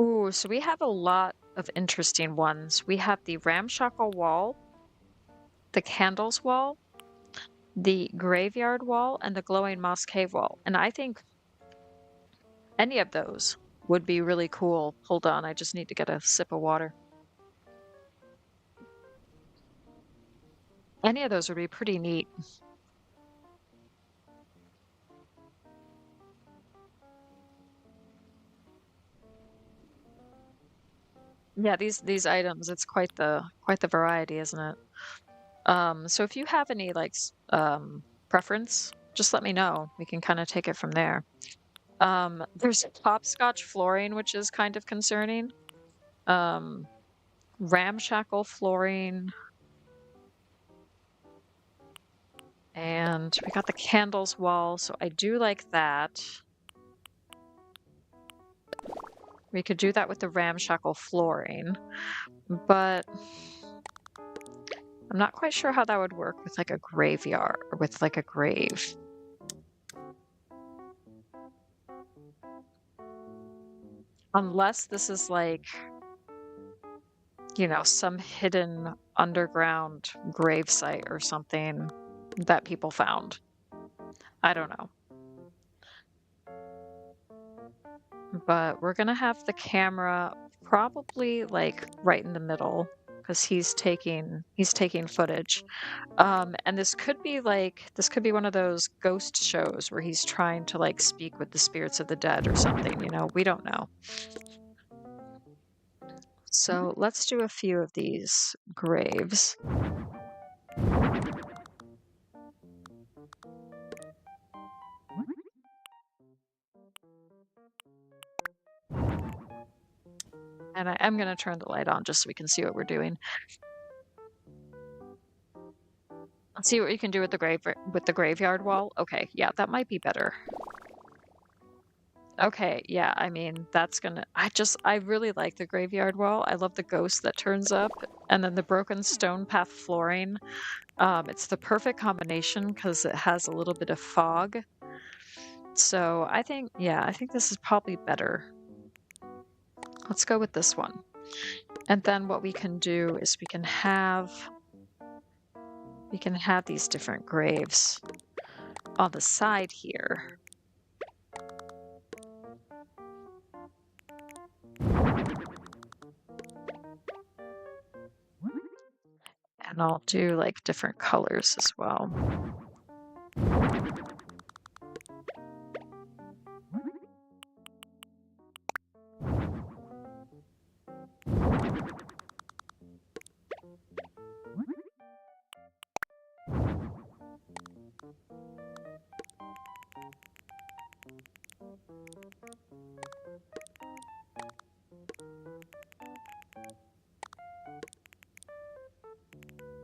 S1: Ooh, so we have a lot of interesting ones. We have the ramshackle wall, the candles wall, the graveyard wall, and the glowing moss cave wall. And I think any of those would be really cool. Hold on, I just need to get a sip of water. Any of those would be pretty neat. Yeah, these items, it's quite the variety, isn't it? So if you have any like preference, just let me know. We can kind of take it from there. There's hopscotch flooring, which is kind of concerning. Um, ramshackle flooring, and we got the candles wall, so I do like that. We could do that with the ramshackle flooring, but I'm not quite sure how that would work with like a graveyard or with like a grave. Unless this is like, you know, some hidden underground grave site or something that people found. I don't know. But we're gonna have the camera probably like right in the middle because he's taking footage. And this could be one of those ghost shows where he's trying to like speak with the spirits of the dead or something, you know, we don't know. So let's do a few of these graves. And I am going to turn the light on just so we can see what we're doing. Let's see what you can do with the graveyard wall. Okay, yeah, that might be better. Okay, yeah, I mean, I really like the graveyard wall. I love the ghost that turns up, and then the broken stone path flooring. It's the perfect combination because it has a little bit of fog. So I think this is probably better. Let's go with this one. And then what we can do is we can have these different graves on the side here. And I'll do like different colors as well.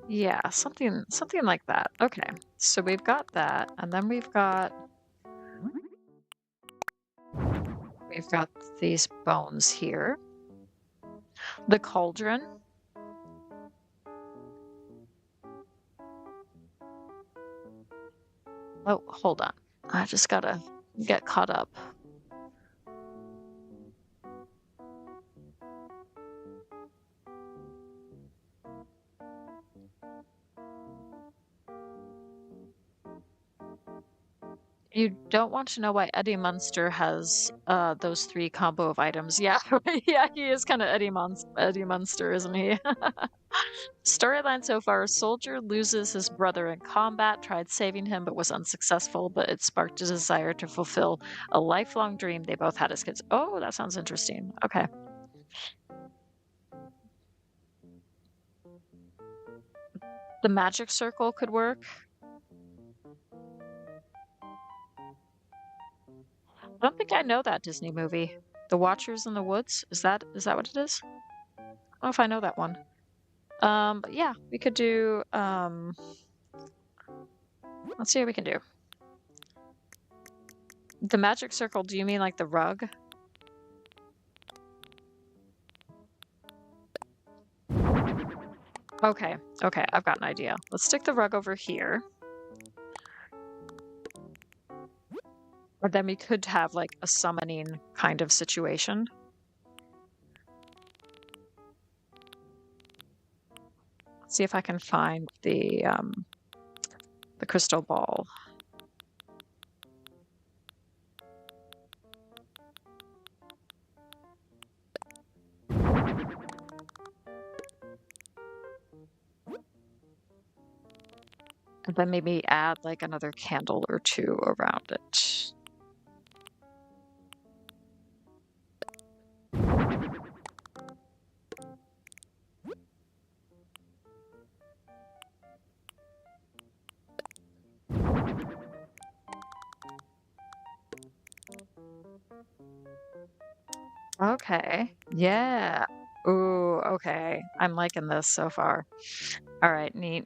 S1: Yeah, something like that. Okay, so we've got that, and then we've got these bones here. The cauldron. Oh, hold on. I just gotta get caught up. You don't want to know why Eddie Munster has those 3 combo of items. Yeah, yeah, he is kind of Eddie Munster, isn't he? Storyline so far: a soldier loses his brother in combat, tried saving him but was unsuccessful, but it sparked a desire to fulfill a lifelong dream they both had as kids. Oh, that sounds interesting. Okay. The magic circle could work. I don't think I know that Disney movie. The Watchers in the Woods? Is that what it is? I don't know if I know that one. But yeah, we could do let's see what we can do. The magic circle, do you mean like the rug? Okay, okay, I've got an idea. Let's stick the rug over here. Or then we could have like a summoning kind of situation. Let's see if I can find the crystal ball. And then maybe add like another candle or 2 around it. Okay. Yeah. Ooh, okay. I'm liking this so far. All right, neat.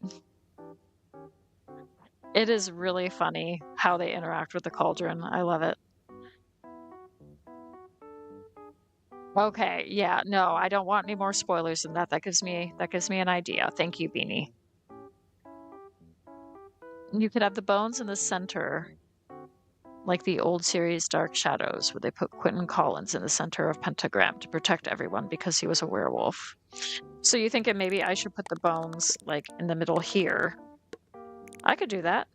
S1: It is really funny how they interact with the cauldron. I love it. Okay, yeah, no, I don't want any more spoilers than that. That gives me an idea. Thank you, Beanie. You could have the bones in the center, like the old series Dark Shadows, where they put Quentin Collins in the center of Pentagram to protect everyone because he was a werewolf. So you thinking maybe I should put the bones like in the middle here? I could do that.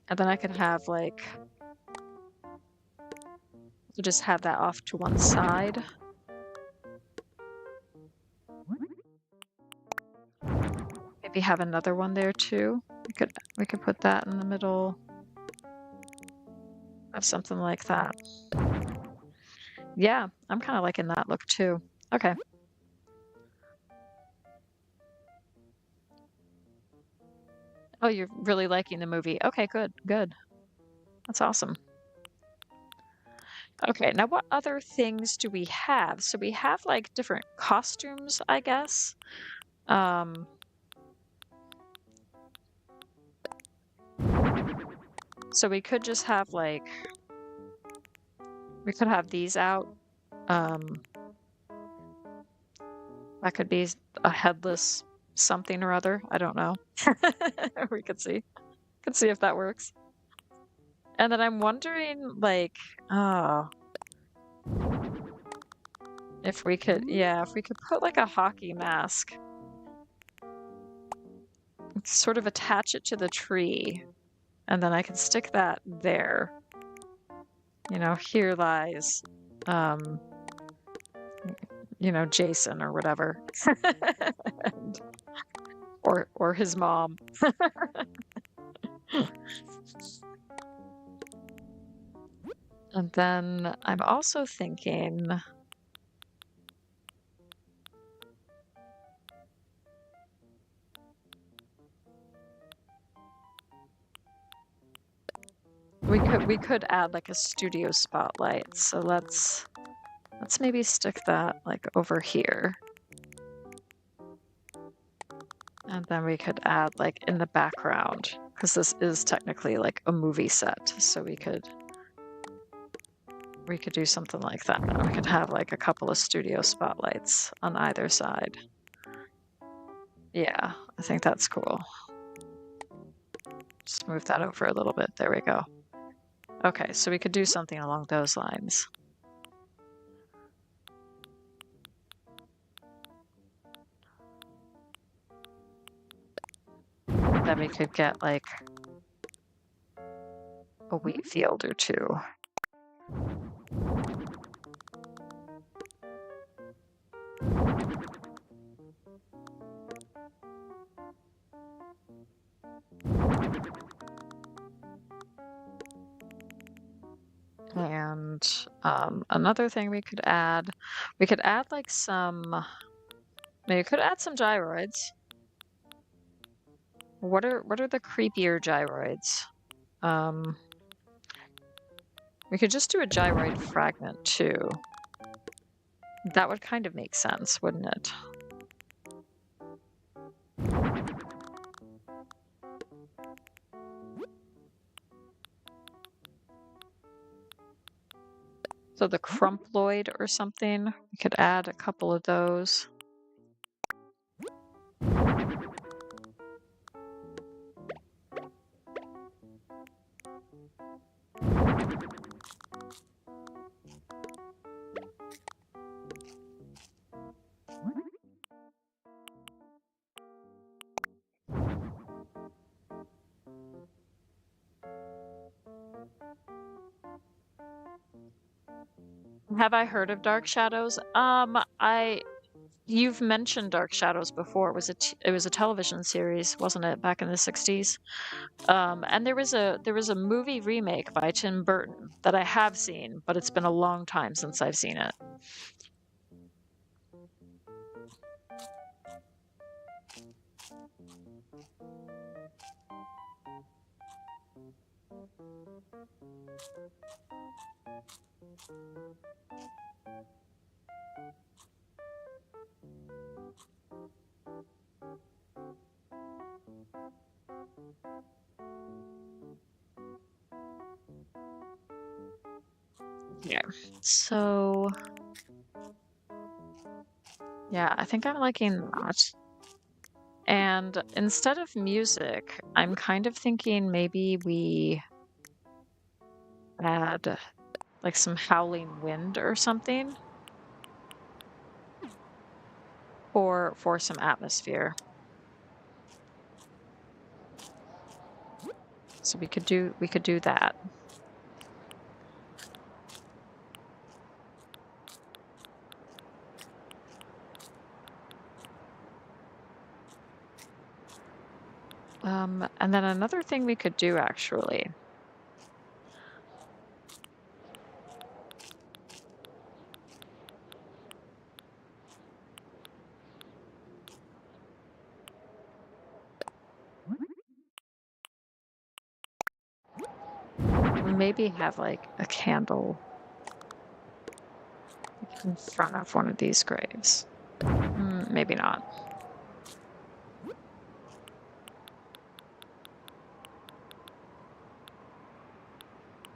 S1: And then I could have like, just have that off to one side. Maybe have another one there too. We could put that in the middle. Have something like that. Yeah, I'm kind of liking that look too. Okay. Oh, you're really liking the movie. Okay, good, good. That's awesome. Okay, now what other things do we have? So we have like different costumes, I guess. So we could just have like, we could have these out. That could be a headless something or other. I don't know. We could see. Could see if that works. And then I'm wondering, like, oh, if we could, yeah, if we could put like a hockey mask, sort of attach it to the tree, and then I can stick that there. You know, here lies, you know, Jason or whatever, and, or his mom. And then I'm also thinking, we could add like a studio spotlight. So let's maybe stick that like over here. And then we could add like in the background, because this is technically like a movie set. So we could do something like that. We could have like a couple of studio spotlights on either side. Yeah, I think that's cool. Just move that over a little bit. There we go. Okay, so we could do something along those lines. Then we could get like a wheat field or two. And another thing we could add like some, maybe we could add some gyroids. What are the creepier gyroids? We could just do a gyroid fragment too. That would kind of make sense, wouldn't it? So the crumploid or something, we could add a couple of those. Have I heard of Dark Shadows? You've mentioned Dark Shadows before. It was a television series, wasn't it, back in the 60s? And there was a movie remake by Tim Burton that I have seen, but it's been a long time since I've seen it. Yeah. So yeah, I think I'm liking that. And instead of music, I'm kind of thinking maybe we add like some howling wind or something for some atmosphere. So we could do that. And then another thing we could do actually. Maybe have like a candle in front of one of these graves. Maybe not.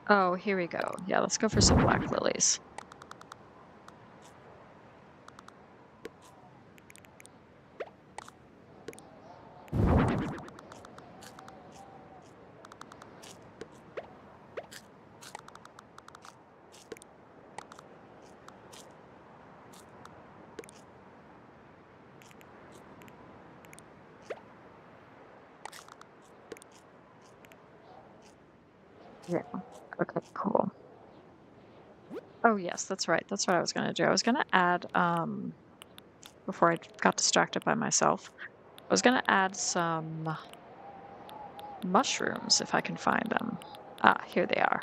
S1: Oh, here we go. Yeah, let's go for some black lilies. Yeah. Okay, cool. Oh yes, that's right. That's what I was gonna do. I was gonna add, before I got distracted by myself, I was gonna add some mushrooms if I can find them. Ah, here they are.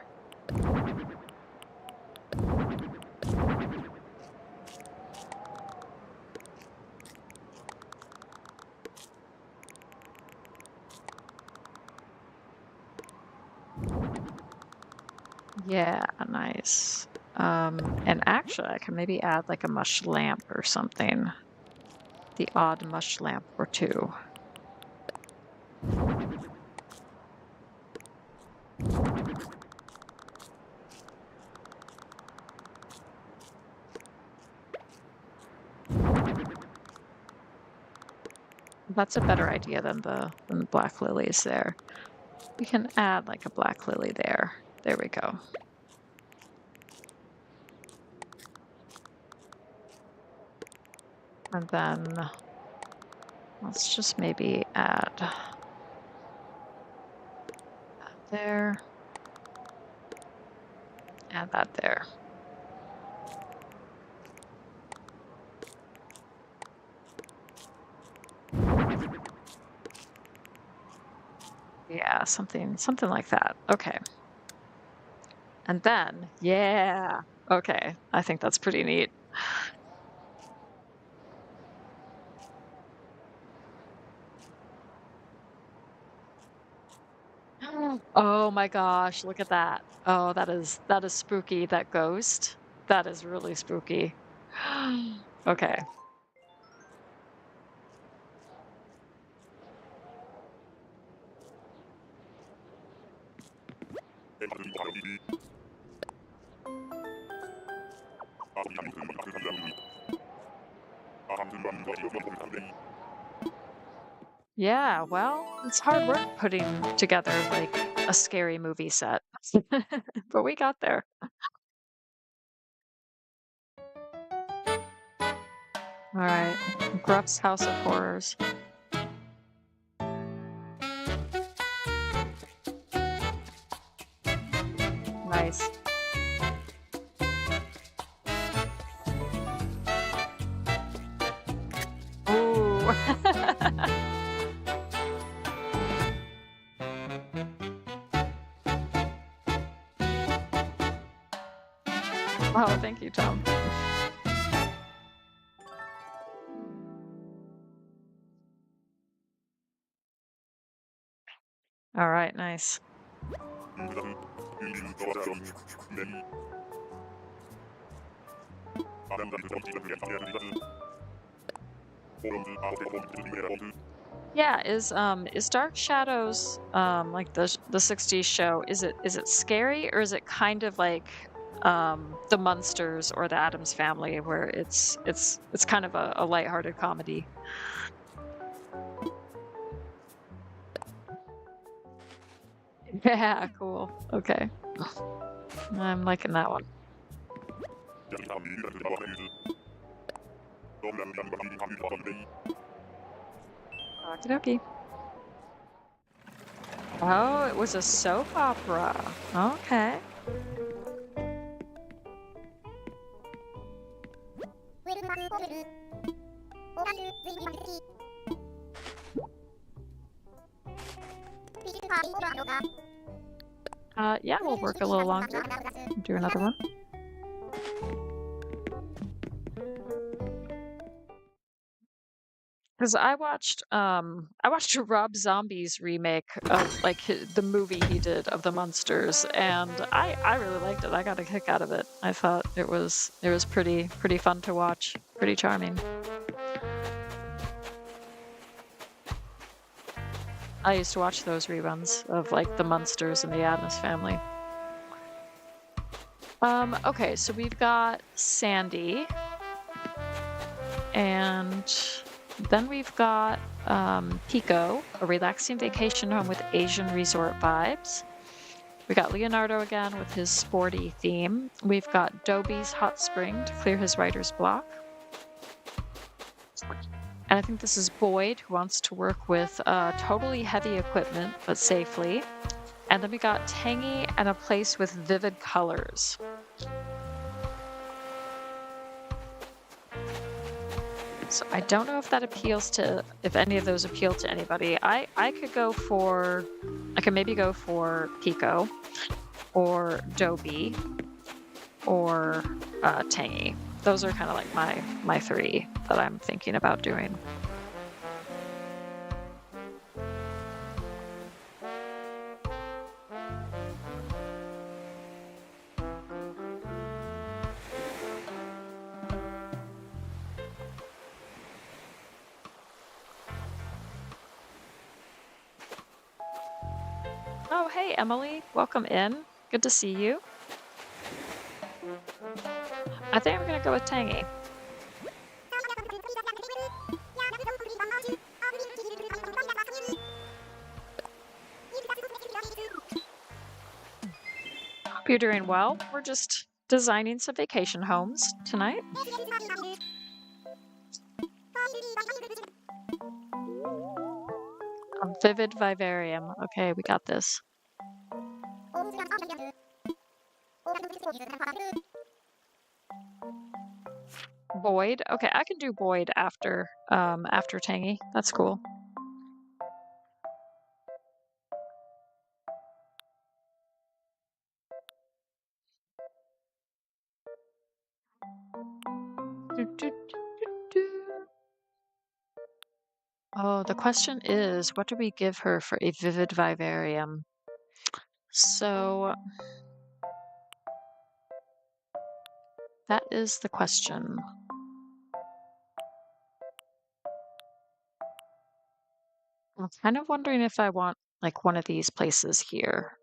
S1: Yeah, nice. And actually, I can maybe add like a mush lamp or something. The odd mush lamp or two. That's a better idea than the black lilies there. We can add like a black lily there. There we go. And then let's just maybe add that there. Add that there. Yeah, something like that. Okay. And then, yeah. Okay, I think that's pretty neat. Oh my gosh, look at that. Oh, that is spooky, that ghost. That is really spooky. Okay. Yeah, well, it's hard work putting together like a scary movie set. But we got there. All right. Gruff's House of Horrors. Nice. Ooh. Oh, thank you, Tom. All right, nice. Yeah, is Dark Shadows like the 60s show, is it scary or is it kind of like the Munsters or the Addams Family where it's kind of a lighthearted comedy? Yeah, cool. Okay. I'm liking that one. Okey-dokey. Oh, it was a soap opera. Okay. Yeah, we'll work a little longer. Do another one. Because I watched Rob Zombie's remake of like the movie he did of the Munsters, and I really liked it. I got a kick out of it. I thought it was pretty fun to watch, pretty charming. I used to watch those reruns of like the Munsters and the Addams Family. Okay, so we've got Sandy, and then we've got Pico, a relaxing vacation home with Asian resort vibes. We got Leonardo again with his sporty theme. We've got Dobie's hot spring to clear his writer's block. And I think this is Boyd, who wants to work with totally heavy equipment, but safely. And then we got Tangy and a place with vivid colors. So I don't know if that appeals to, if any of those appeal to anybody. I could maybe go for Pico or Dobie or Tangy. Those are kind of like my three that I'm thinking about doing. Oh, hey, Emily. Welcome in. Good to see you. I think I'm going to go with Tangy. Hope you're doing well. We're just designing some vacation homes tonight. A vivid vivarium. Okay, we got this. Boyd. Okay, I can do Boyd after Tangy. That's cool. Do, do, do, do. Oh, the question is, what do we give her for a vivid vivarium? So that is the question. I'm kind of wondering if I want like one of these places here.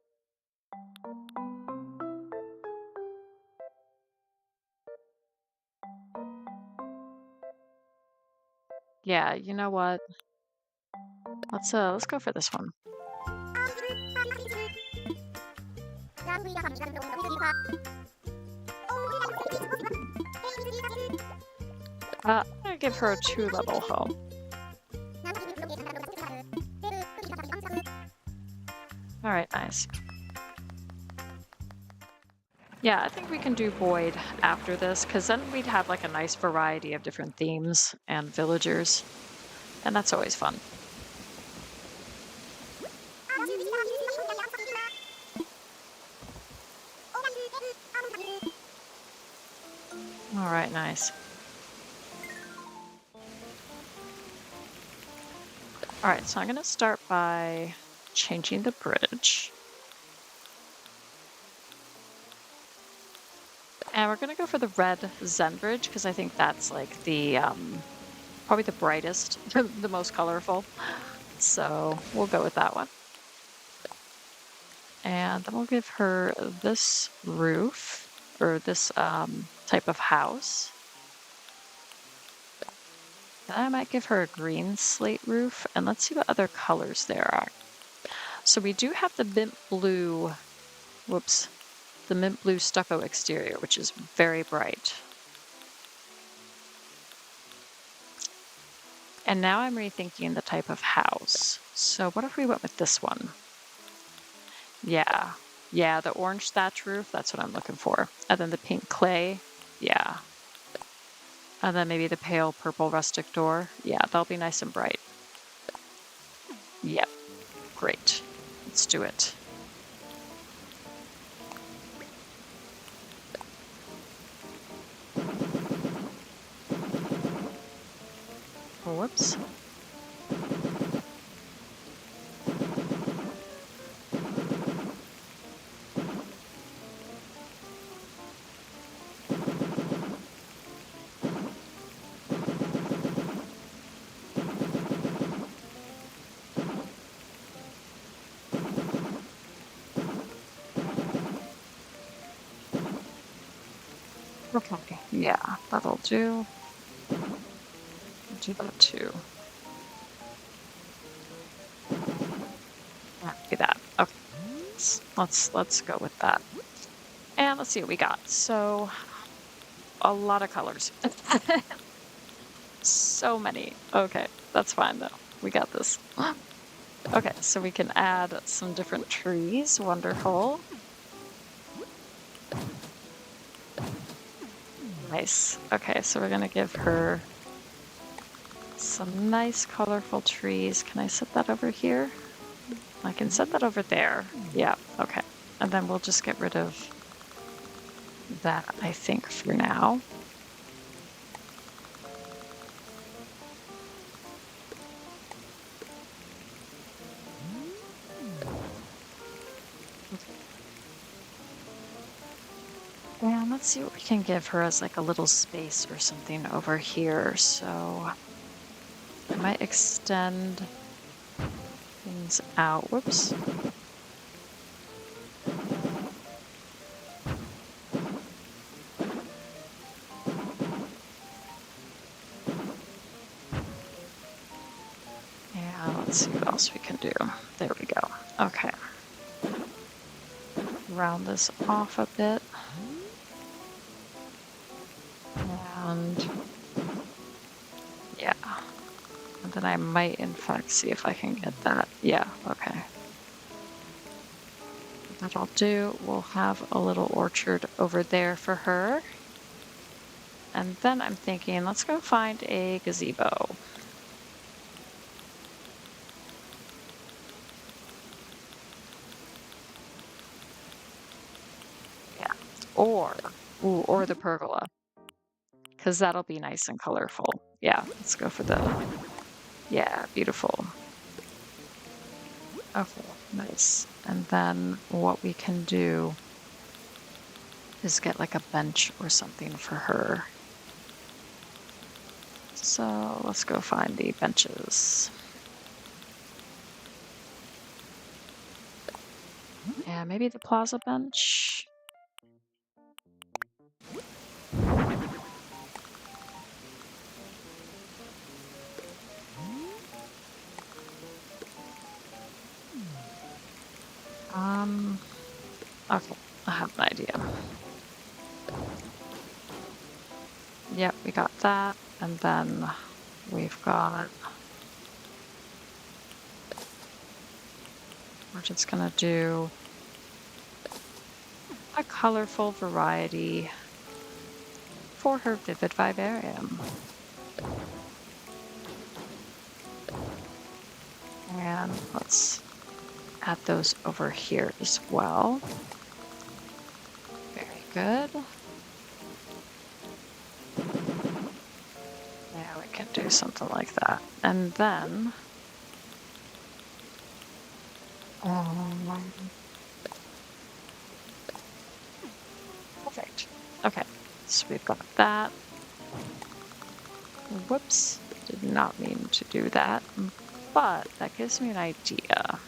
S1: Yeah, you know what? Let's go for this one. I'm gonna give her a 2-level home. All right, nice. Yeah, I think we can do Boyd after this, because then we'd have like a nice variety of different themes and villagers, and that's always fun. All right, nice. All right, so I'm gonna start by changing the bridge. And we're gonna go for the red Zen bridge, because I think that's like the probably the brightest, the most colorful. So we'll go with that one. And then we'll give her this roof, or this type of house. Then I might give her a green slate roof, and let's see what other colors there are. So we do have the mint blue, the mint blue stucco exterior, which is very bright. And now I'm rethinking the type of house. So what if we went with this one? Yeah, the orange thatch roof, that's what I'm looking for. And then the pink clay, yeah. And then maybe the pale purple rustic door. Yeah, that'll be nice and bright. Yep, great. Let's do it. Whoops. Okay, yeah, that'll do. Do that too. Yeah, do that. Okay, let's go with that. And let's see what we got. So a lot of colors. So many. Okay, that's fine though. We got this. Okay, so we can add some different trees. Wonderful. Nice. Okay, so we're gonna give her some nice colorful trees. Can I set that over here? I can set that over there. Yeah, okay. And then we'll just get rid of that, I think, for now. And let's see what we can give her as like a little space or something over here. So I might extend things out. Whoops. Yeah, let's see what else we can do. There we go. Okay. round this off a bit. And yeah. And then I might, in fact, see if I can get that. Yeah, okay. That I'll do. We'll have a little orchard over there for her. And then I'm thinking, let's go find a gazebo. Yeah. Or the pergola. Because that'll be nice and colorful. Yeah, let's go for yeah, beautiful. Okay, nice. And then what we can do is get like a bench or something for her. So let's go find the benches. Yeah, maybe the plaza bench. Um, okay, I have an idea. Yep, we got that. And then we've got, we're just gonna do a colorful variety for her vivid vivarium. And let's add those over here as well. Very good. Yeah, we can do something like that. And then perfect. Okay, so we've got that. Whoops, did not mean to do that, but that gives me an idea.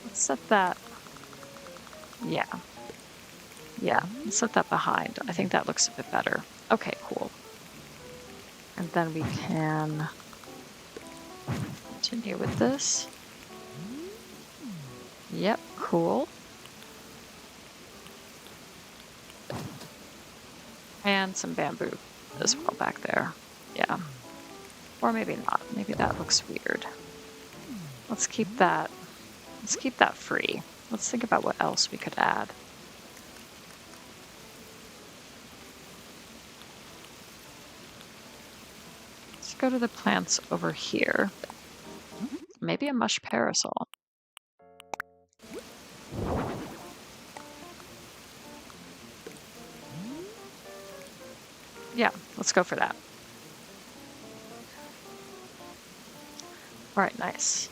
S1: Let's set that, yeah. Yeah, let's set that behind. I think that looks a bit better. Okay, cool. And then we can continue with this. Yep, cool. And some bamboo as well back there. Yeah. Or maybe not. Maybe that looks weird. Let's keep that. Let's keep that free. Let's think about what else we could add. Let's go to the plants over here. Maybe a mush parasol. Yeah, let's go for that. All right, nice.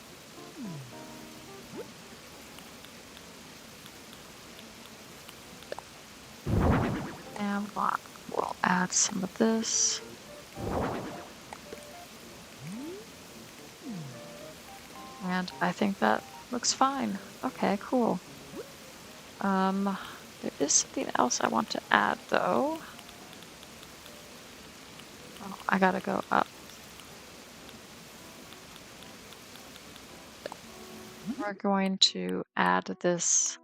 S1: And we'll add some of this. And I think that looks fine. Okay, cool. There is something else I want to add though. Oh, I gotta go up. We're going to add this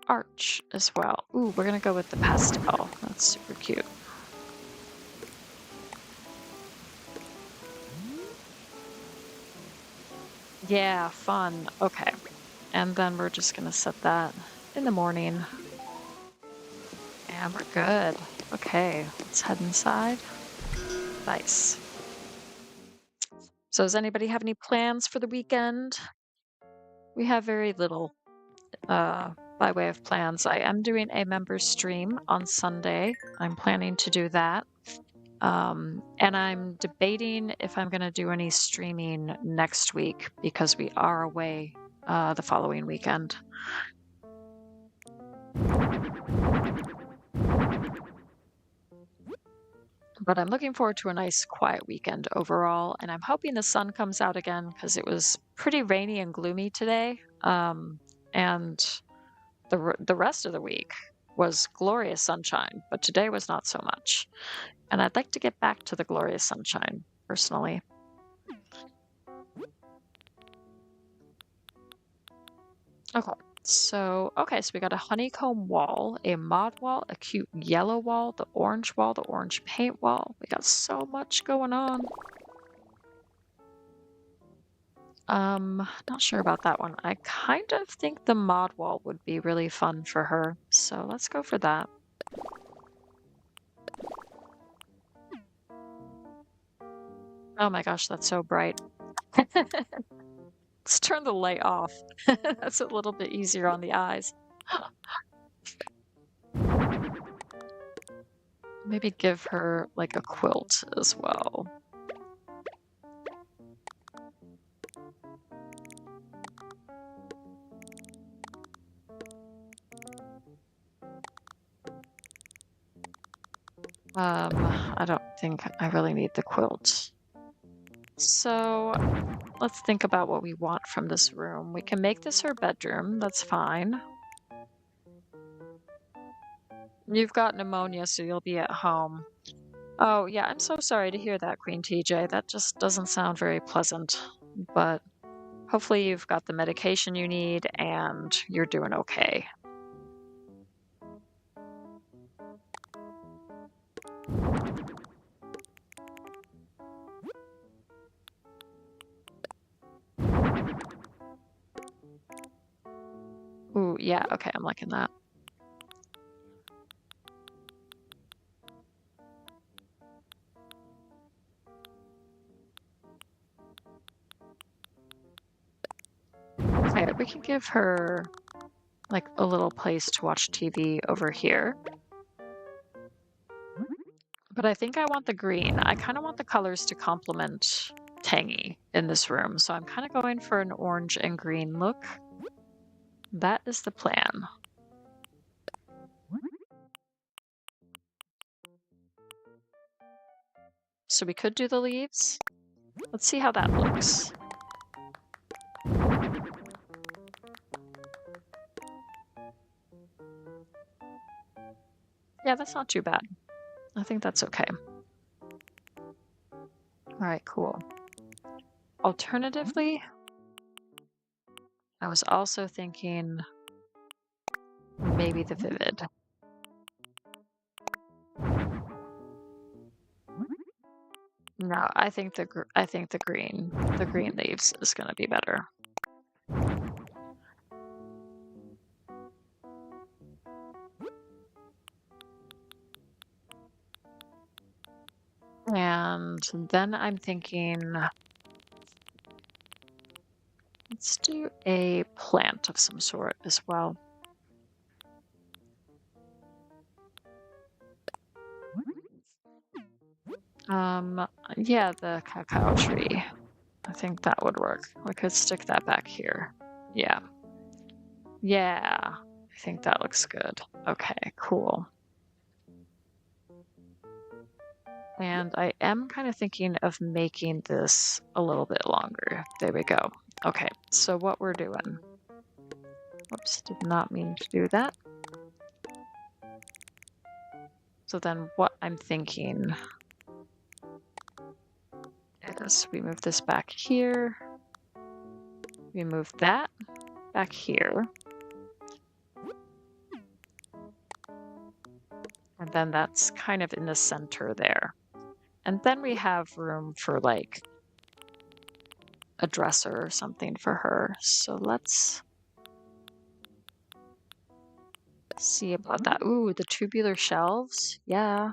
S1: arch as well. Ooh, we're gonna go with the pastel. That's super cute. Yeah, fun. Okay. And then we're just gonna set that in the morning. And we're good. Okay, let's head inside. Nice. So does anybody have any plans for the weekend? We have very little by way of plans. I am doing a member stream on Sunday. I'm planning to do that. And I'm debating if I'm going to do any streaming next week because we are away the following weekend. But I'm looking forward to a nice quiet weekend overall, and I'm hoping the sun comes out again because it was pretty rainy and gloomy today. And the rest of the week, was glorious sunshine, but today was not so much. And I'd like to get back to the glorious sunshine, personally. Okay, so we got a honeycomb wall, a mod wall, a cute yellow wall, the orange paint wall. We got so much going on. Not sure about that one. I kind of think the mod wall would be really fun for her, so let's go for that. Oh my gosh, that's so bright. Let's turn the light off. That's a little bit easier on the eyes. Maybe give her like a quilt as well. I don't think I really need the quilt. So let's think about what we want from this room. We can make this her bedroom. That's fine. You've got pneumonia, so you'll be at home. Oh, yeah, I'm so sorry to hear that, Queen TJ. That just doesn't sound very pleasant. But hopefully you've got the medication you need and you're doing okay. Ooh, yeah, okay, I'm liking that. Okay, we can give her like a little place to watch TV over here. But I think I want the green. I kind of want the colors to complement Tangy in this room. So I'm kind of going for an orange and green look. That is the plan. So we could do the leaves. Let's see how that looks. Yeah, that's not too bad. I think that's okay. All right, cool. Alternatively, I was also thinking maybe the vivid. No, I think the green leaves is going to be better. And then I'm thinking, let's do a plant of some sort as well. Yeah, the cacao tree. I think that would work. We could stick that back here. Yeah. Yeah, I think that looks good. Okay, cool. And I am kind of thinking of making this a little bit longer. There we go. Okay, so what we're doing. Whoops, did not mean to do that. So then what I'm thinking is we move this back here. We move that back here. And then that's kind of in the center there. And then we have room for like a dresser or something for her. So let's see about that. Ooh, the tubular shelves. Yeah.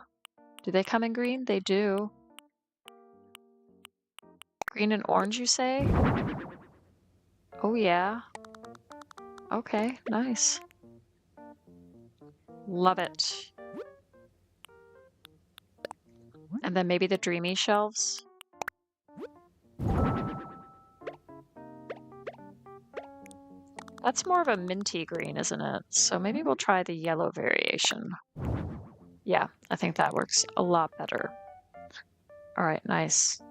S1: Do they come in green? They do. Green and orange, you say? Oh, yeah. Okay, nice. Love it. And then maybe the dreamy shelves. That's more of a minty green, isn't it? So maybe we'll try the yellow variation. Yeah, I think that works a lot better. All right, nice.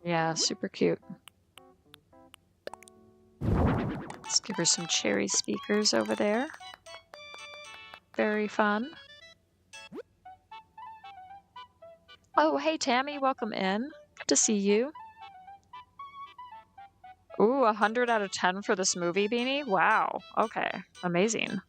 S1: Yeah, super cute. Let's give her some cherry speakers over there. Very fun. Oh, hey, Tammy, welcome in. Good to see you. Ooh, 100 out of 10 for this movie, Beanie? Wow. Okay. Amazing.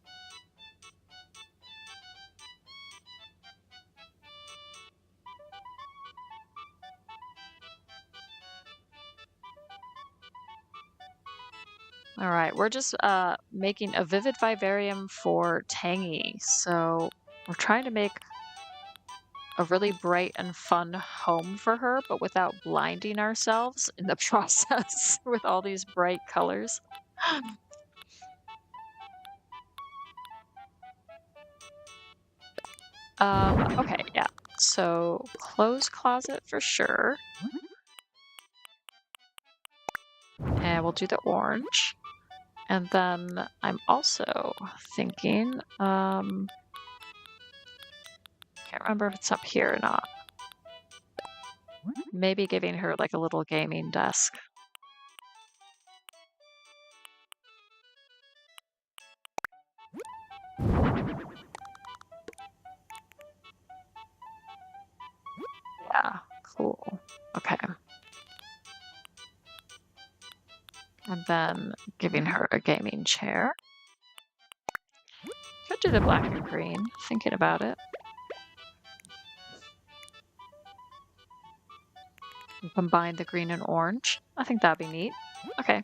S1: All right, we're just making a vivid vivarium for Tangy. So we're trying to make a really bright and fun home for her, but without blinding ourselves in the process with all these bright colors. Okay, yeah. So clothes closet for sure. And we'll do the orange. And then I'm also thinking, can't remember if it's up here or not. Maybe giving her like a little gaming desk. Yeah, cool. Okay. And then giving her a gaming chair. Could do the black and green, thinking about it. And combine the green and orange. I think that'd be neat. Okay.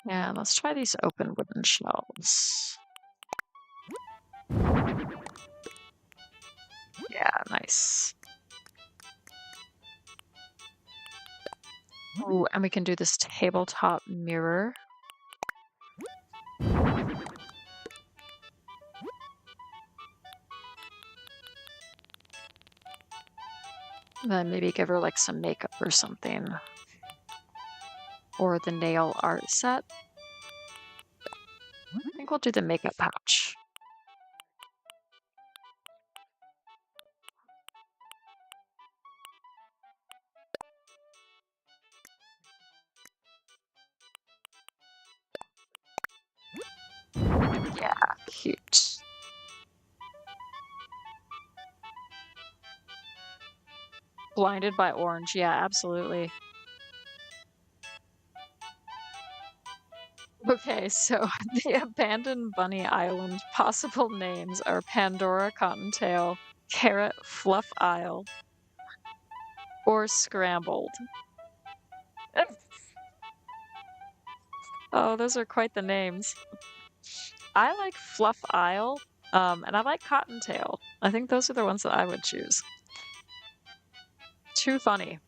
S1: Yeah, let's try these open wooden shelves. Yeah, nice. Ooh, and we can do this tabletop mirror. And then maybe give her like some makeup or something. Or the nail art set. I think we'll do the makeup pouch. Yeah, cute. Blinded by orange. Yeah, absolutely. Okay, so the abandoned bunny island possible names are Pandora Cottontail, Carrot Fluff Isle, or Scrambled. Oh, those are quite the names. I like Fluff Isle, and I like Cottontail. I think those are the ones that I would choose. Too funny.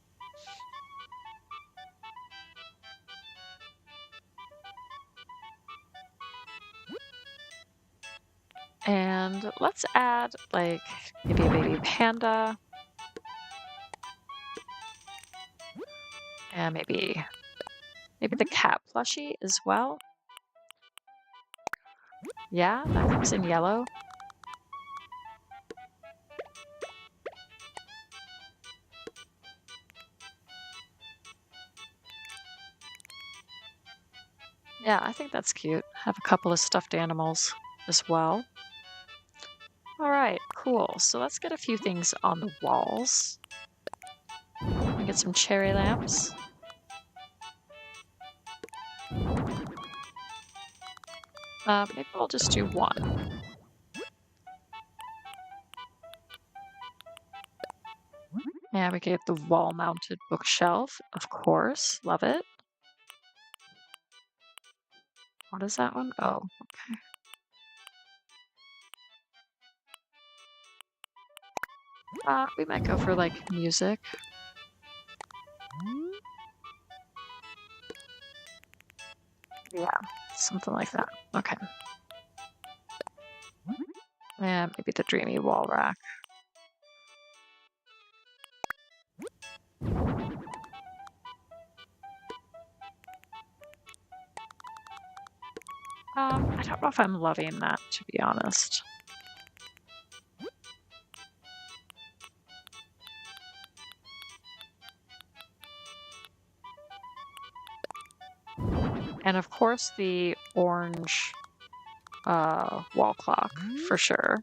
S1: And let's add like maybe a baby panda. And maybe the cat plushie as well. Yeah, that comes in yellow. Yeah, I think that's cute. Have a couple of stuffed animals as well. All right, cool. So let's get a few things on the walls. And get some cherry lamps. Maybe we'll just do one. Yeah, we get the wall-mounted bookshelf, of course. Love it. What is that one? Oh, okay. We might go for like music. Yeah, something like that. Okay. And maybe the dreamy wall rack. I don't know if I'm loving that, to be honest. And of course the orange wall clock, for sure.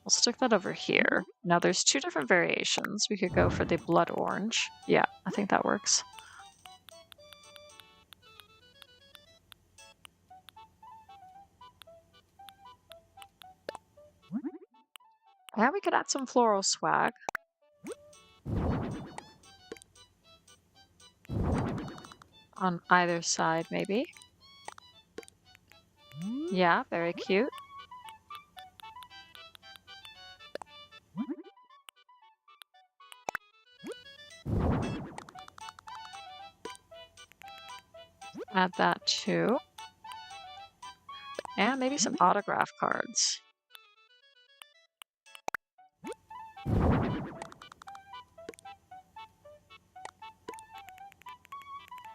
S1: We'll stick that over here. Now there's two different variations. We could go for the blood orange. Yeah, I think that works. And we could add some floral swag. On either side, maybe. Yeah, very cute. Add that too. And maybe some autograph cards.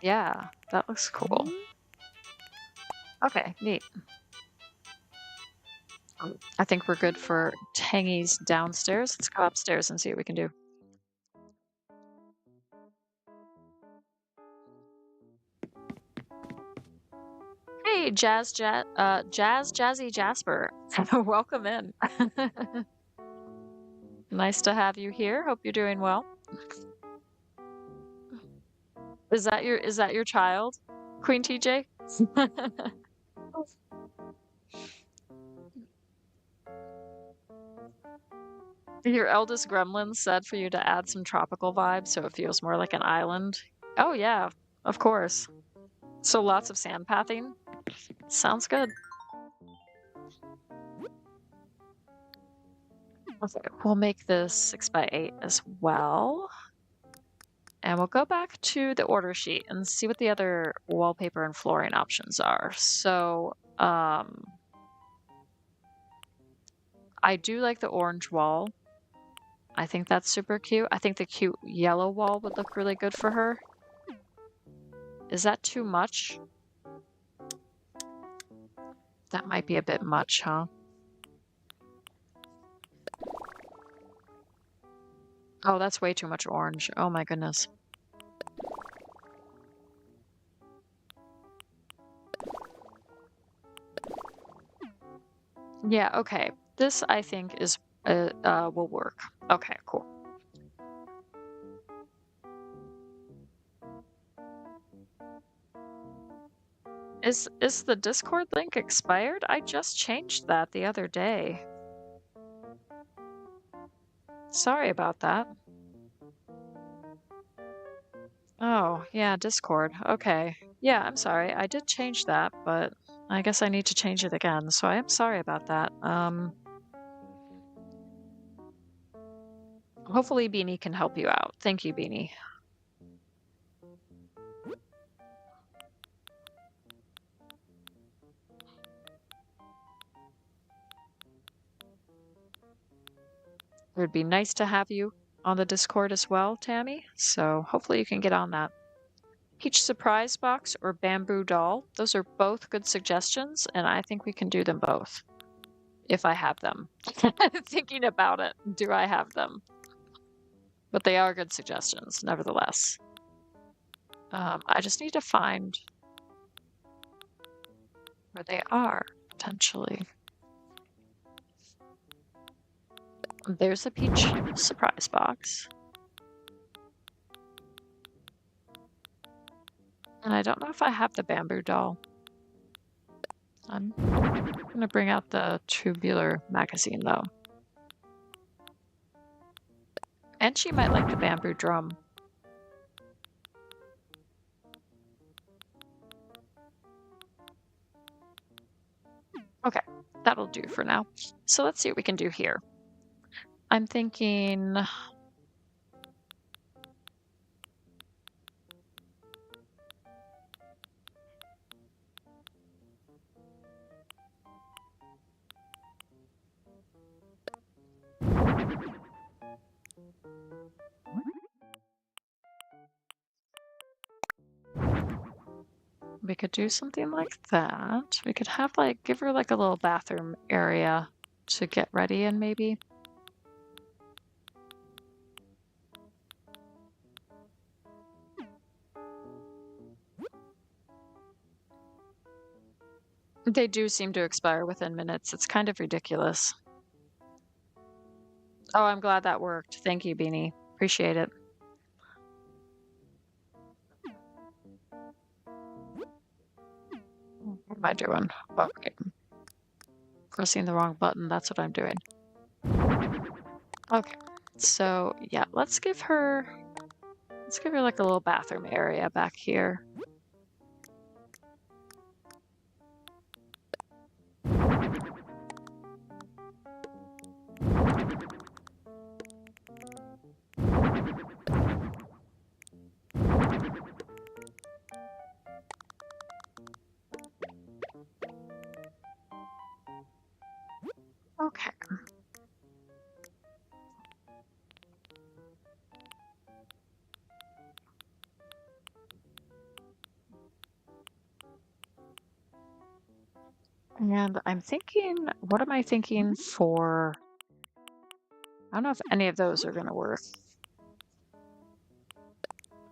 S1: Yeah, that looks cool. Okay, neat. I think we're good for Tangy's downstairs. Let's go upstairs and see what we can do. Hey, Jazzy Jasper. Welcome in. Nice to have you here. Hope you're doing well. Is that your child, Queen TJ? Your eldest gremlin said for you to add some tropical vibes so it feels more like an island. Oh yeah, of course. So lots of sand pathing. Sounds good. Okay, we'll make this 6x8 as well. And we'll go back to the order sheet and see what the other wallpaper and flooring options are. So, I do like the orange wall. I think that's super cute. I think the cute yellow wall would look really good for her. Is that too much? That might be a bit much, huh? Oh, that's way too much orange. Oh my goodness. Yeah, okay. This, I think, is will work. Okay, cool. Is the Discord link expired? I just changed that the other day. Sorry about that. Oh, yeah, Discord. Okay. Yeah, I'm sorry. I did change that, but I guess I need to change it again. So I am sorry about that. Hopefully Beanie can help you out. Thank you, Beanie. It would be nice to have you on the Discord as well, Tammy. So hopefully you can get on that. Peach Surprise Box or Bamboo Doll. Those are both good suggestions, and I think we can do them both. If I have them. Thinking about it, do I have them? But they are good suggestions, nevertheless. I just need to find where they are, potentially. There's a Peach Surprise Box. And I don't know if I have the Bamboo Doll. I'm gonna bring out the Tubular magazine, though. And she might like the Bamboo Drum. Okay, that'll do for now. So let's see what we can do here. I'm thinking... We could do something like that. We could have like, give her like a little bathroom area to get ready in maybe. They do seem to expire within minutes. It's kind of ridiculous. Oh, I'm glad that worked. Thank you, Beanie. Appreciate it. What am I doing? Okay. Pressing the wrong button. That's what I'm doing. Okay. So yeah, let's give her like a little bathroom area back here. Okay. And I'm thinking, what am I thinking for? I don't know if any of those are going to work.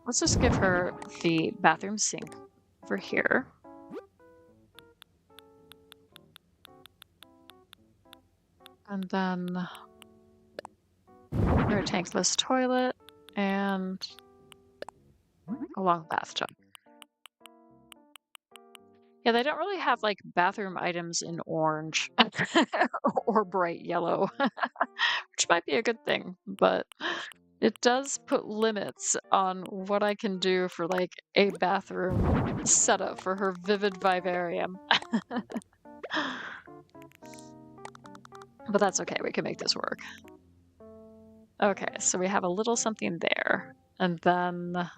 S1: Let's just give her the bathroom sink over here. And then her tankless toilet and a long bathtub. Yeah, they don't really have like bathroom items in orange or bright yellow, which might be a good thing, but it does put limits on what I can do for like a bathroom setup for her vivid vivarium. But that's okay, we can make this work. Okay, so we have a little something there. And then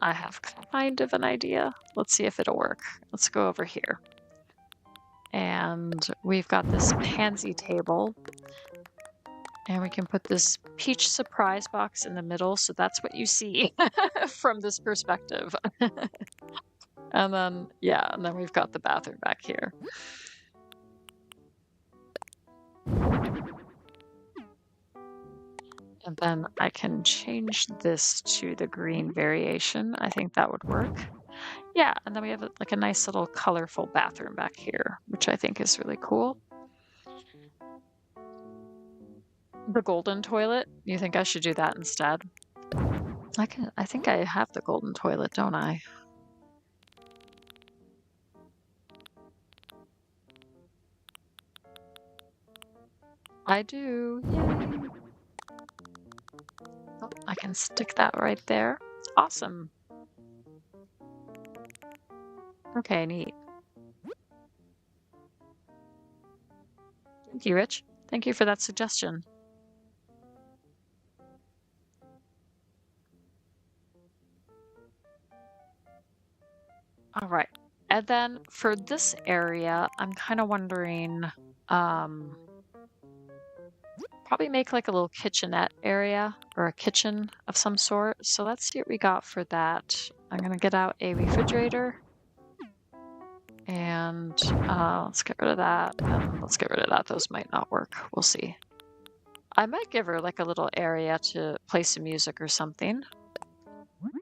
S1: I have kind of an idea. Let's see if it'll work. Let's go over here. And we've got this pansy table. And we can put this peach surprise box in the middle, so that's what you see from this perspective. And then, yeah, and then we've got the bathroom back here. And then I can change this to the green variation. I think that would work. Yeah, and then we have like a nice little colorful bathroom back here, which I think is really cool. The golden toilet, you think I should do that instead? I think I have the golden toilet, don't I? I do. Yay. Oh, I can stick that right there. Awesome. Okay, neat. Thank you, Rich. Thank you for that suggestion. All right. And then for this area, I'm kind of wondering, probably make like a little kitchenette area or a kitchen of some sort. So let's see what we got for that. I'm going to get out a refrigerator and let's get rid of that. And let's get rid of that. Those might not work. We'll see. I might give her like a little area to play some music or something.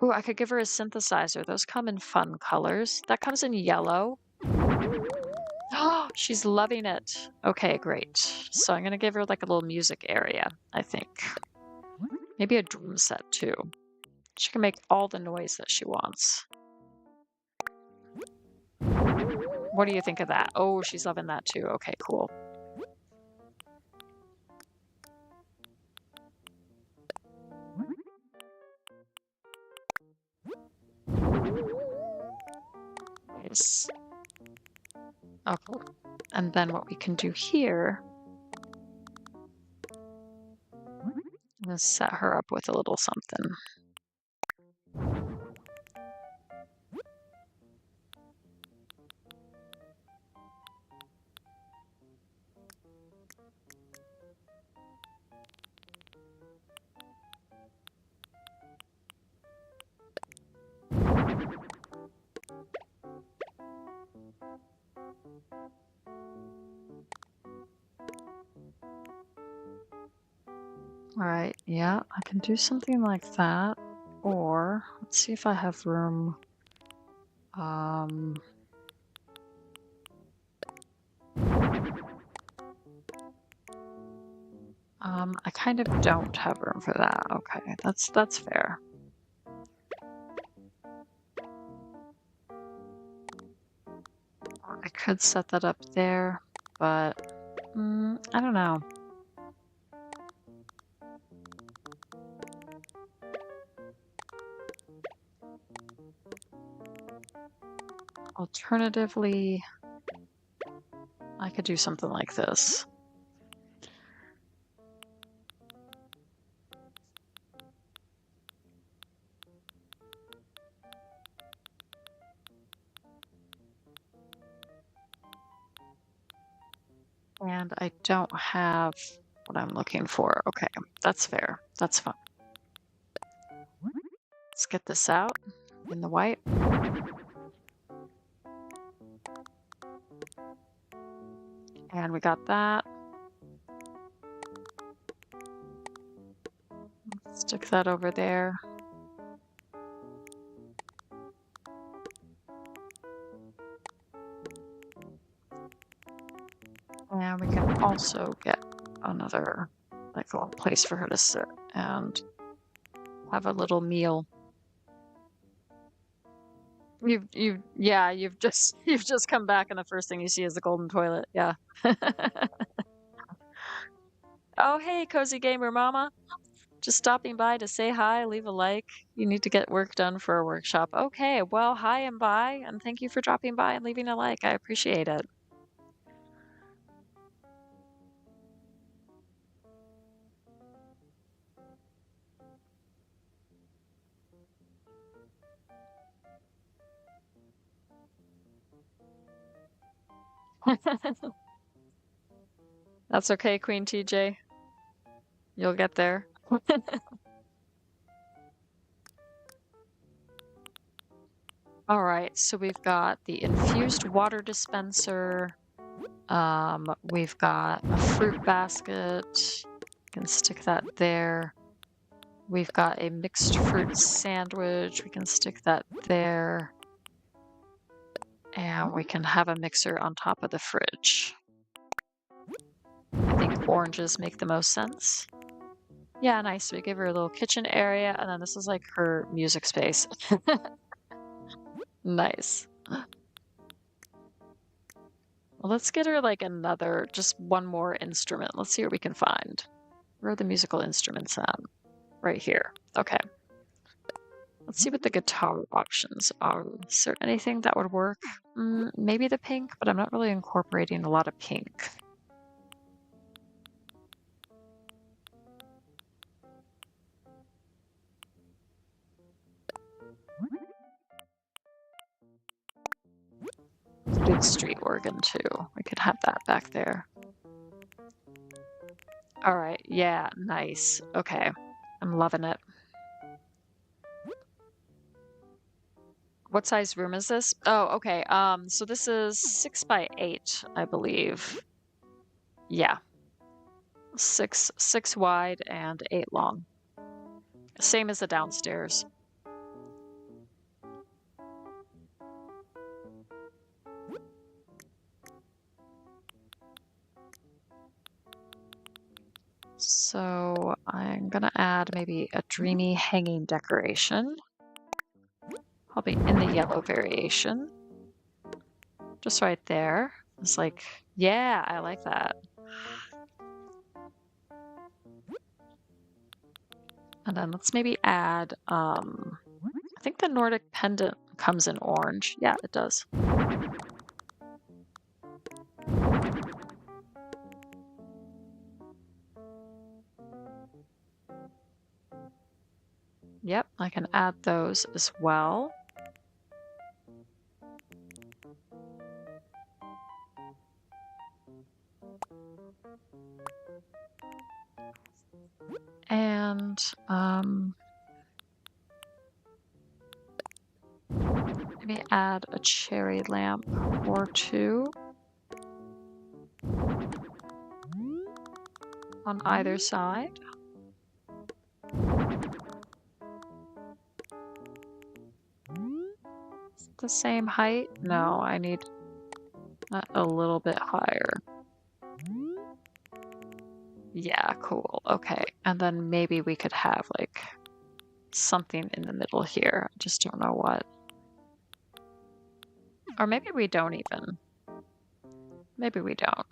S1: Ooh, I could give her a synthesizer. Those come in fun colors. That comes in yellow. Oh, she's loving it. Okay, great. So I'm going to give her like a little music area, I think. Maybe a drum set too. She can make all the noise that she wants. What do you think of that? Oh, she's loving that too. Okay, cool. Nice. Okay. And then what we can do here is set her up with a little something. All right, yeah, I can do something like that. Or let's see if I have room. I kind of don't have room for that. Okay, that's fair. I could set that up there, but I don't know. Alternatively, I could do something like this. And I don't have what I'm looking for. Okay, that's fair. That's fine. Let's get this out in the white. And we got that. Stick that over there. And we can also get another like little place for her to sit and have a little meal. You've just come back and the first thing you see is the golden toilet. Yeah. Oh, hey, Cozy Gamer Mama. Just stopping by to say hi, leave a like. You need to get work done for a workshop. Okay, well, hi and bye, and thank you for dropping by and leaving a like. I appreciate it. That's okay, Queen TJ. You'll get there. All right, so we've got the infused water dispenser. We've got a fruit basket. We can stick that there. We've got a mixed fruit sandwich. We can stick that there. And we can have a mixer on top of the fridge. I think oranges make the most sense. Yeah, nice. We give her a little kitchen area, and then this is like her music space. Nice. Well, let's get her like just one more instrument. Let's see what we can find. Where are the musical instruments at? Right here. Okay. Let's see what the guitar options are. Is there anything that would work? Maybe the pink, but I'm not really incorporating a lot of pink. Good street organ too. We could have that back there. All right. Yeah, nice. Okay. I'm loving it. What size room is this? Oh, okay. So this is 6 by 8, I believe. Yeah. 6 wide and 8 long. Same as the downstairs. So I'm gonna add maybe a dreamy hanging decoration. Probably in the yellow variation. Just right there. It's like, yeah, I like that. And then let's maybe add, I think the Nordic pendant comes in orange. Yeah, it does. Yep, I can add those as well. And maybe add a cherry lamp or two on either side. the same height? No, I need a little bit higher. Yeah, cool. Okay. And then maybe we could have like something in the middle here. I just don't know what. Or maybe we don't even. Maybe we don't.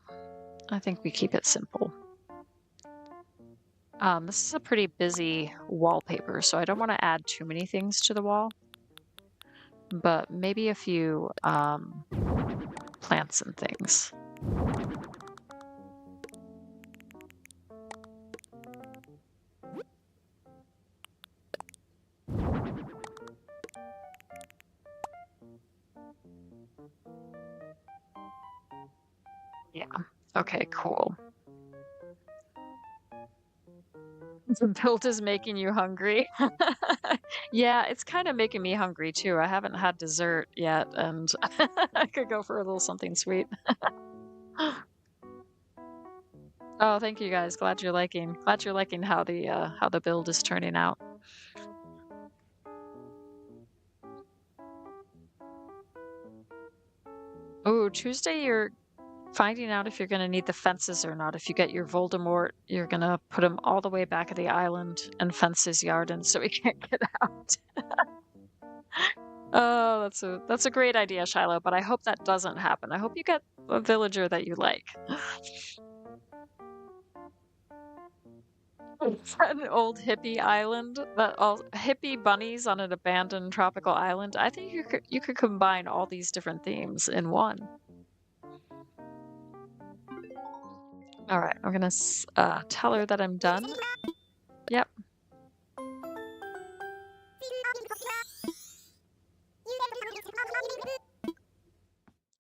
S1: I think we keep it simple. This is a pretty busy wallpaper, so I don't want to add too many things to the wall. But maybe a few plants and things. Yeah. Okay, cool. The build is making you hungry. Yeah, it's kind of making me hungry too. I haven't had dessert yet, and I could go for a little something sweet. Oh, thank you guys. Glad you're liking. Glad you're liking how the build is turning out. Oh, Tuesday you're finding out if you're going to need the fences or not. If you get your Voldemort, you're going to put him all the way back of the island and fence his yard in so he can't get out. Oh, that's a great idea, Shiloh, but I hope that doesn't happen. I hope you get a villager that you like. An old hippie island, that all hippie bunnies on an abandoned tropical island. I think you could combine all these different themes in one. All right, I'm gonna tell her that I'm done. Yep.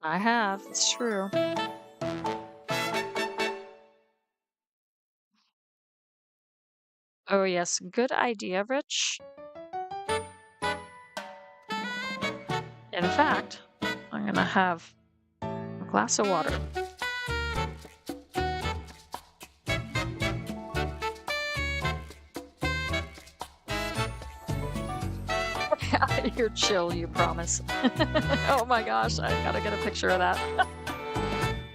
S1: I have. It's true. Oh yes, good idea, Rich. In fact, I'm gonna have a glass of water. You're chill, you promise. Oh my gosh, I gotta get a picture of that.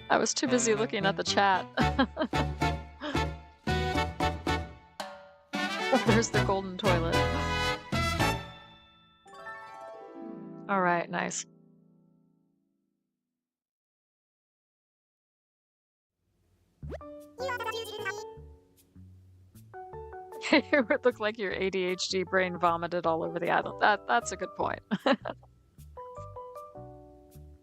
S1: I was too busy looking at the chat. There's the golden toilet. All right, nice. It would look like your ADHD brain vomited all over the island. That's a good point.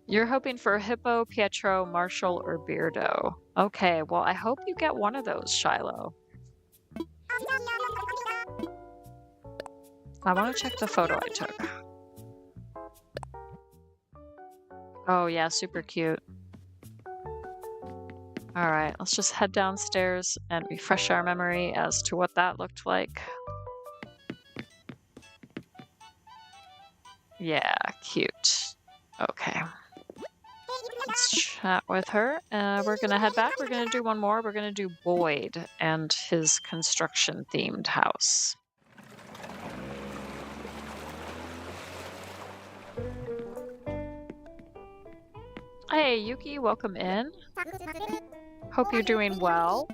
S1: You're hoping for Hippo, Pietro, Marshall, or Beardo. Okay, well, I hope you get one of those, Shiloh. I want to check the photo I took. Oh yeah, super cute. All right, let's just head downstairs and refresh our memory as to what that looked like. Yeah, cute. Okay. Let's chat with her. We're gonna head back. We're gonna do one more. We're gonna do Boyd and his construction-themed house. Hey, Yuki, welcome in. Hope you're doing well.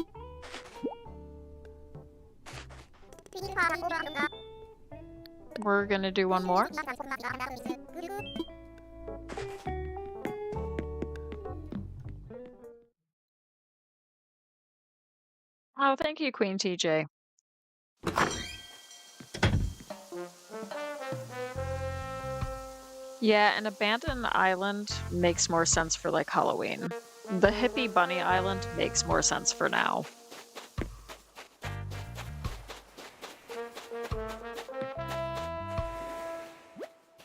S1: We're gonna do one more. Oh, thank you, Queen TJ. Yeah, an abandoned island makes more sense for like Halloween. The hippie bunny island makes more sense for now.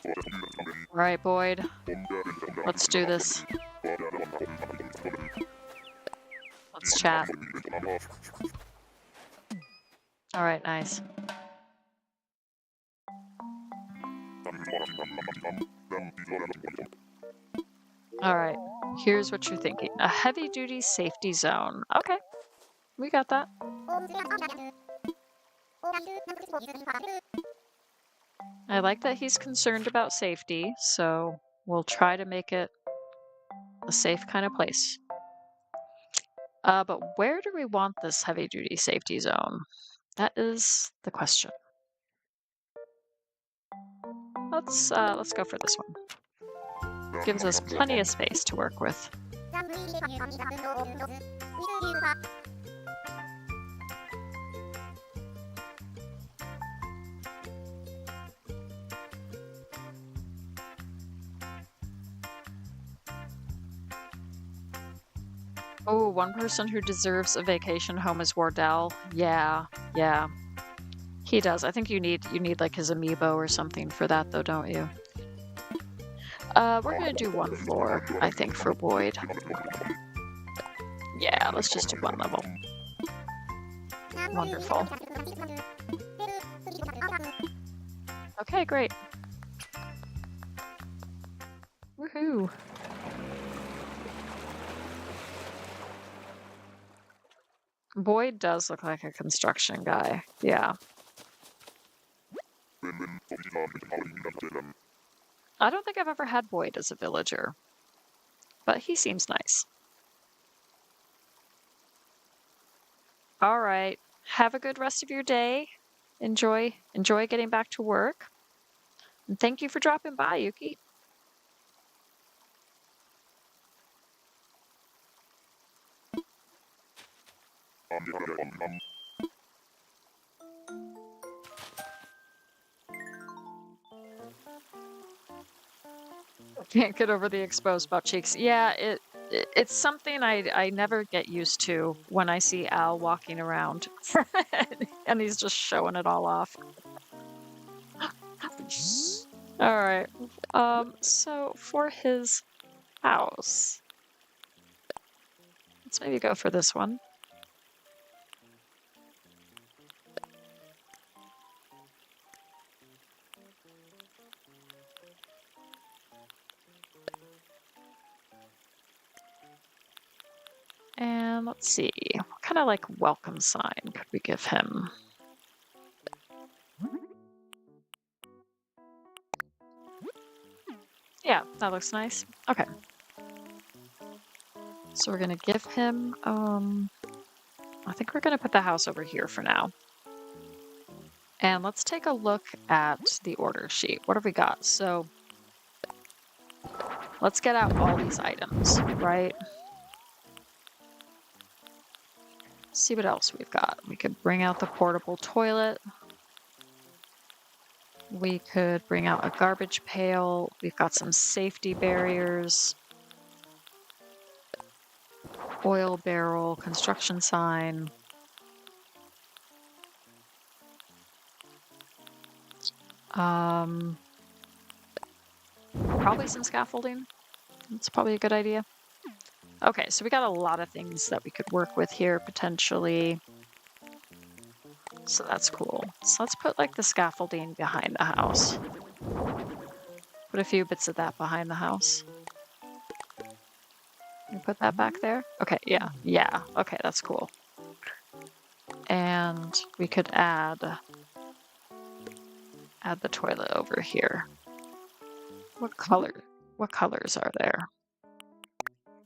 S1: All right, Boyd. Let's do this. Let's chat. All right, nice. All right, here's what you're thinking. A heavy-duty safety zone. Okay, we got that. I like that he's concerned about safety, so We'll try to make it a safe kind of place. But where do we want this heavy-duty safety zone? That is the question. Let's go for this one. Gives us plenty of space to work with. Oh, one person who deserves a vacation home is Wardell. Yeah, yeah. He does. I think you need like his amiibo or something for that though, don't you? We're gonna do one floor, I think, for Boyd. Yeah, let's just do one level. Wonderful. Okay, great. Woohoo. Boyd does look like a construction guy. Yeah. I don't think I've ever had Boyd as a villager, but he seems nice. All right. Have a good rest of your day. Enjoy getting back to work. And thank you for dropping by, Yuki. Can't get over the exposed butt cheeks. Yeah, it's something I never get used to when I see Al walking around and he's just showing it all off. All right. So for his house, let's maybe go for this one. And let's see, what kind of like welcome sign could we give him? Yeah, that looks nice. Okay. So we're gonna give him, I think we're gonna put the house over here for now. And let's take a look at the order sheet. What have we got? So let's get out all these items, right? See what else we've got. We could bring out the portable toilet. We could bring out a garbage pail. We've got some safety barriers. Oil barrel, construction sign. Probably some scaffolding. That's probably a good idea. Okay, so we got a lot of things that we could work with here potentially. So that's cool. So let's put like the scaffolding behind the house. Put a few bits of that behind the house. You put that back there? Okay, yeah. Okay, that's cool. And we could add the toilet over here. What colors are there?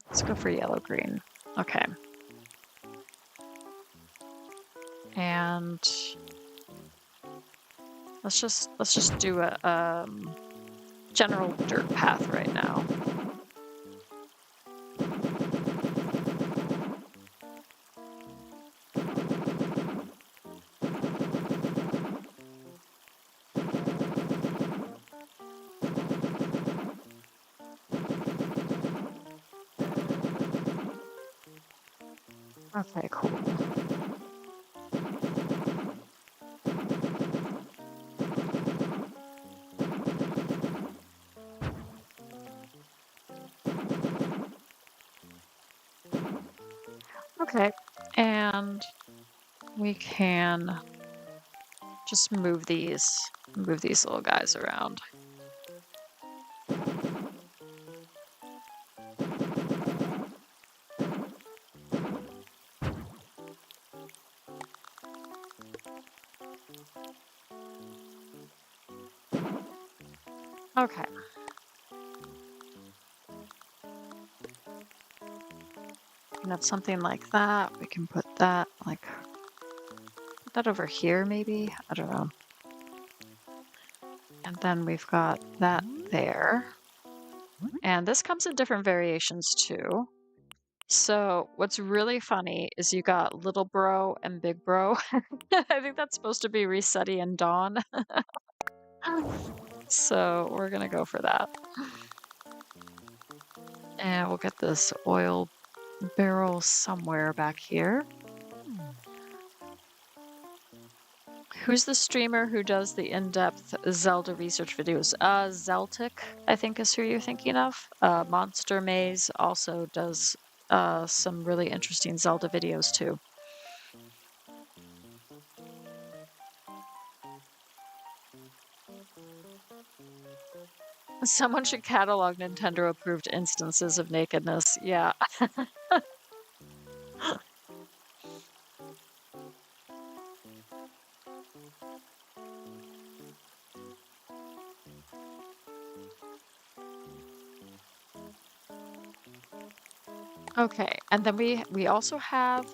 S1: Let's go for yellow green. Okay. And let's just do a general dirt path right now. Okay, cool. Okay, and we can just move these little guys around. Okay. We can have something like that. We can put that like put that over here maybe. I don't know. And then we've got that there. And this comes in different variations too. So what's really funny is you got little bro and big bro. I think that's supposed to be Resetti and Dawn. So we're gonna go for that. And we'll get this oil barrel somewhere back here. Who's the streamer who does the in-depth Zelda research videos? Zeltic, I think is who you're thinking of. Monster Maze also does some really interesting Zelda videos too. Someone should catalog Nintendo approved instances of nakedness. Yeah. Okay, and then we also have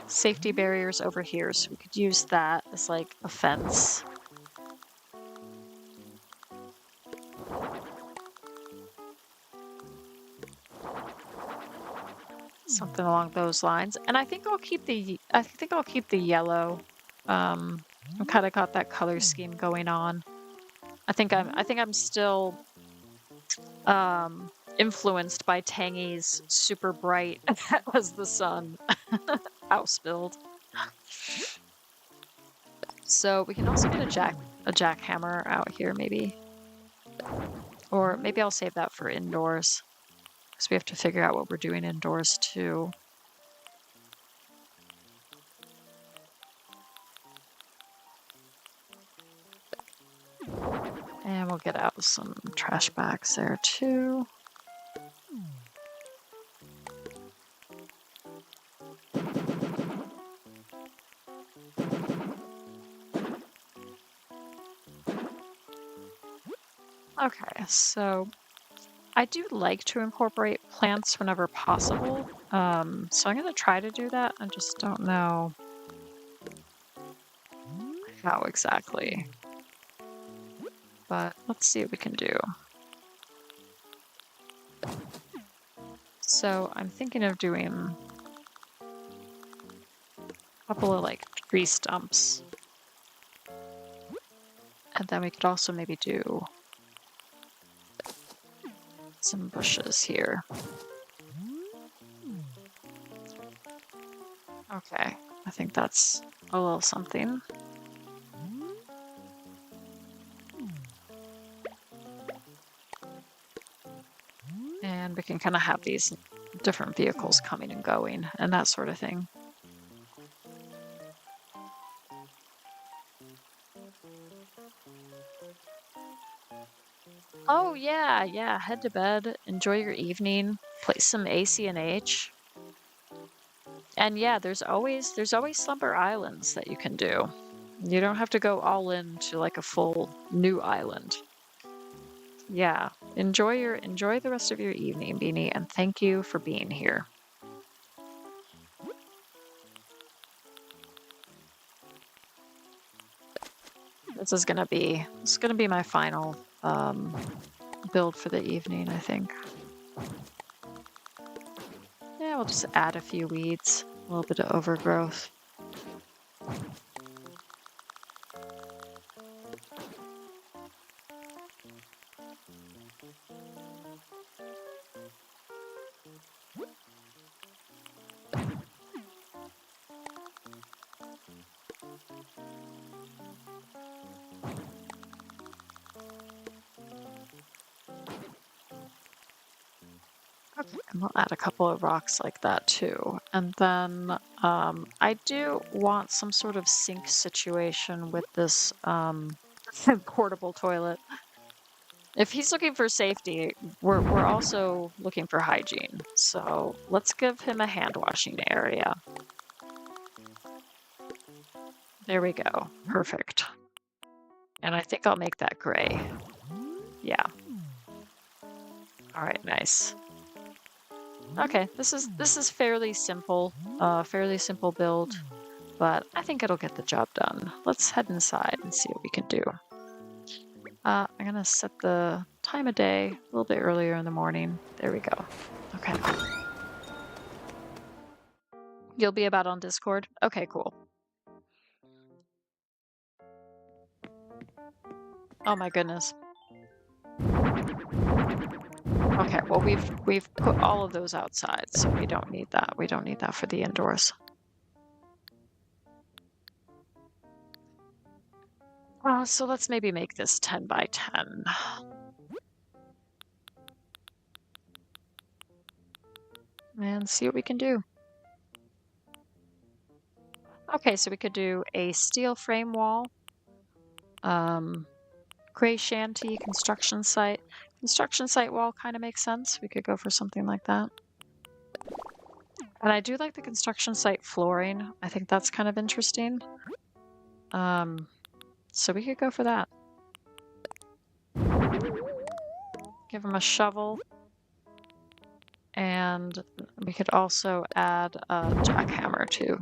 S1: safety barriers over here, so we could use that as like a fence. Something along those lines. And I think I'll keep the yellow. I've kind of got that color scheme going on. I think I'm still influenced by Tangy's super bright as the sun house build. So we can also get a jackhammer out here maybe. Or maybe I'll save that for indoors. Because we have to figure out what we're doing indoors too. And we'll get out some trash bags there too. Okay, so I do like to incorporate plants whenever possible. So I'm going to try to do that. I just don't know how exactly. But let's see what we can do. So I'm thinking of doing a couple of like tree stumps. And then we could also maybe do some bushes here. Okay, I think that's a little something. And we can kind of have these different vehicles coming and going and that sort of thing. Oh yeah, yeah, head to bed, enjoy your evening, play some ACNH. And yeah, there's always slumber islands that you can do. You don't have to go all into like a full new island. Yeah, enjoy the rest of your evening, Beanie, and thank you for being here. This is gonna be my final build for the evening, I think. Yeah, we'll just add a few weeds, a little bit of overgrowth. Okay, and we'll add a couple of rocks like that too. And then I do want some sort of sink situation with this portable toilet. If he's looking for safety, we're also looking for hygiene. So let's give him a hand washing area. There we go. Perfect. And I think I'll make that gray. Yeah. All right, nice. Okay, this is fairly simple, fairly simple build, but I think it'll get the job done. Let's head inside and see what we can do. I'm gonna set the time of day a little bit earlier in the morning. There we go. Okay. You'll be about on Discord? Okay, cool. Oh my goodness. Okay, well we've put all of those outside, so we don't need that. We don't need that for the indoors. So let's maybe make this 10 by 10. And see what we can do. Okay, so we could do a steel frame wall, gray shanty, construction site. Construction site wall kind of makes sense. We could go for something like that. And I do like the construction site flooring. I think that's kind of interesting. So we could go for that. Give him a shovel. And we could also add a jackhammer too.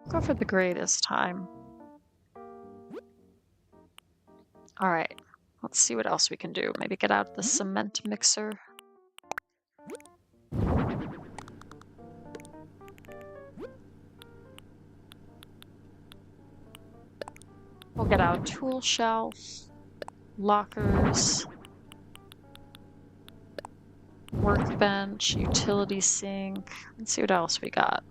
S1: Go for the gray this time. All right, let's see what else we can do. Maybe get out the cement mixer. We'll get out tool shelf, lockers, workbench, utility sink. Let's see what else we got.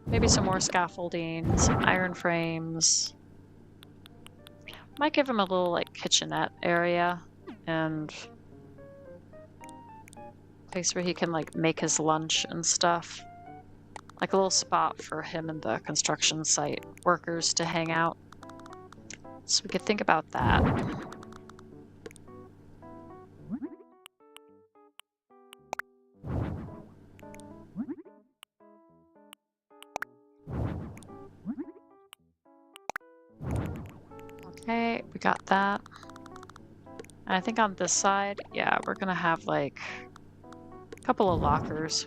S1: Maybe some more scaffolding, some iron frames. Might give him a little like kitchenette area and place where he can like make his lunch and stuff. Like a little spot for him and the construction site workers to hang out. So we could think about that. Okay, we got that. And I think on this side, yeah, we're gonna have like a couple of lockers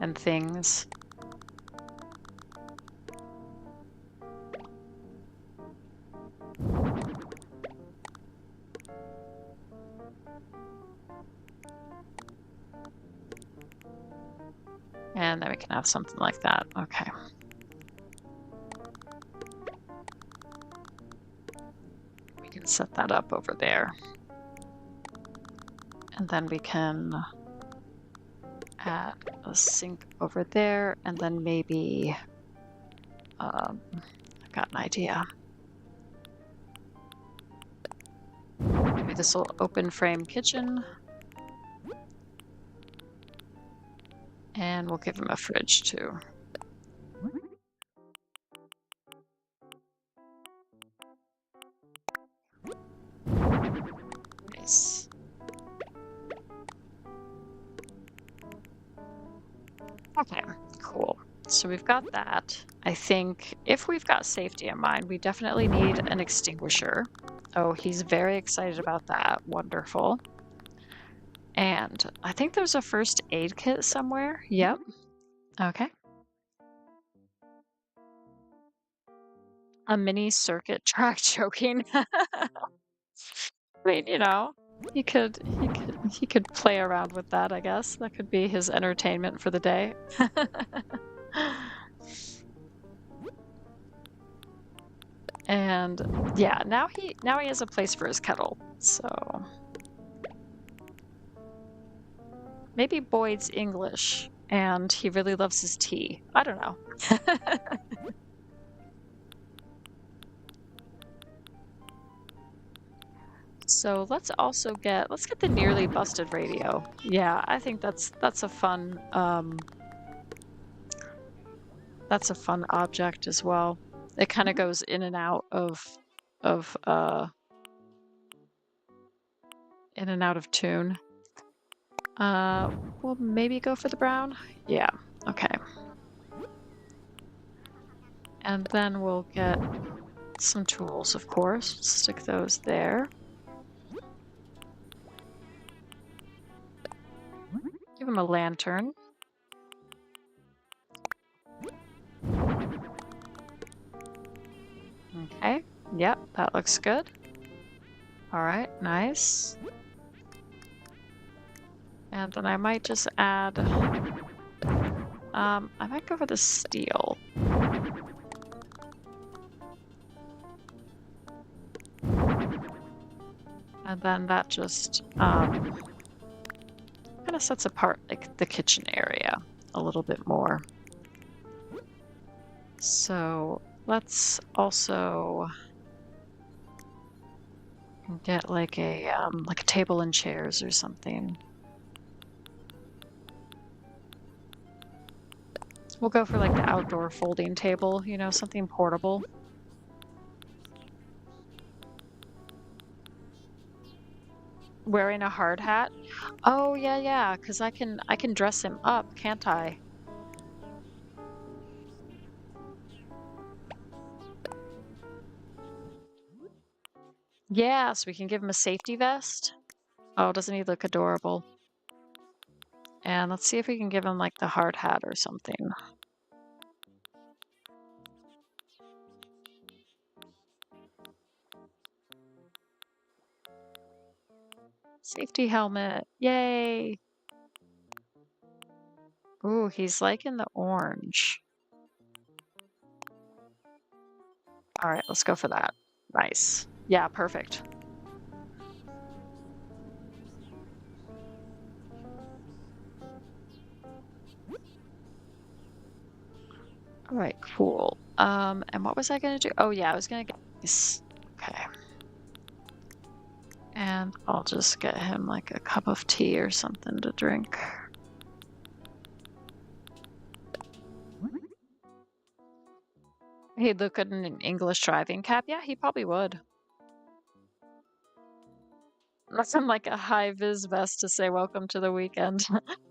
S1: and things. And then we can have something like that. Okay. We can set that up over there. And then we can add a sink over there, and then maybe I've got an idea. Maybe this will open frame kitchen. And we'll give him a fridge too. Nice. Okay, cool. So we've got that. I think if we've got safety in mind, we definitely need an extinguisher. Oh, he's very excited about that. Wonderful. And I think there's a first aid kit somewhere. Yep. Okay. A mini circuit track choking. I mean, you know, he could play around with that, I guess. That could be his entertainment for the day. And yeah, now he has a place for his kettle. So maybe Boyd's English and he really loves his tea. I don't know. So let's get the nearly busted radio. Yeah, I think that's a fun object as well. It kind of goes in and out of tune. We'll maybe go for the brown. Yeah. Okay. And then we'll get some tools, of course. Stick those there. Give him a lantern. Okay. Yep, that looks good. All right, nice. And then I might just add, I might go for the steel. And then that just kind of sets apart like the kitchen area a little bit more. So let's also get like a table and chairs or something. We'll go for like the outdoor folding table, you know, something portable. Wearing a hard hat? Oh yeah, because I can dress him up, can't I? Yeah, so we can give him a safety vest. Oh, doesn't he look adorable? And let's see if we can give him like the hard hat or something. Safety helmet. Yay! Ooh, he's liking the orange. All right, let's go for that. Nice. Yeah, perfect. All right, cool. And what was I gonna do? Oh yeah, I was gonna get this. Okay. And I'll just get him like a cup of tea or something to drink. He'd look good in an English driving cap. Yeah, he probably would. Nothing like a high vis vest to say welcome to the weekend.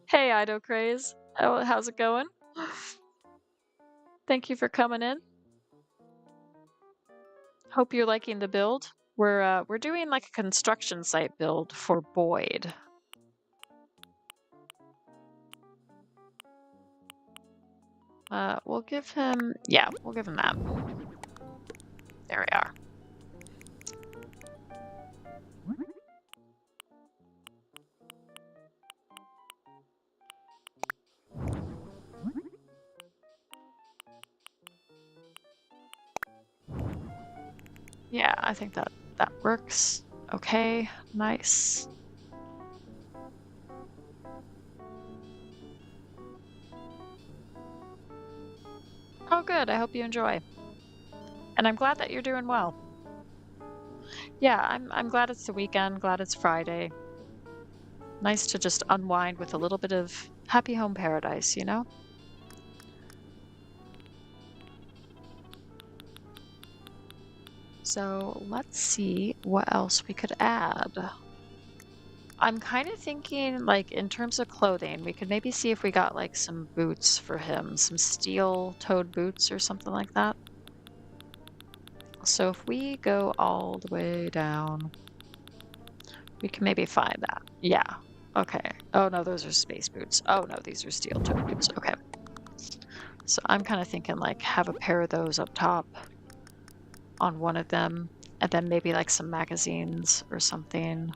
S1: Hey, Ido Craze. How's it going? Thank you for coming in. Hope you're liking the build. We're doing like a construction site build for Boyd. We'll give him that. There we are. Yeah, I think that works. Okay, nice. Oh, good. I hope you enjoy. And I'm glad that you're doing well. Yeah, I'm glad it's the weekend, glad it's Friday. Nice to just unwind with a little bit of happy home paradise, you know? So let's see what else we could add. I'm kind of thinking, like, in terms of clothing, we could maybe see if we got, like, some boots for him, some steel-toed boots or something like that. So if we go all the way down, we can maybe find that. Yeah. Okay. Oh, no, those are space boots. Oh, no, these are steel-toed boots. Okay. So I'm kind of thinking, like, have a pair of those up top on one of them, and then maybe, like, some magazines or something.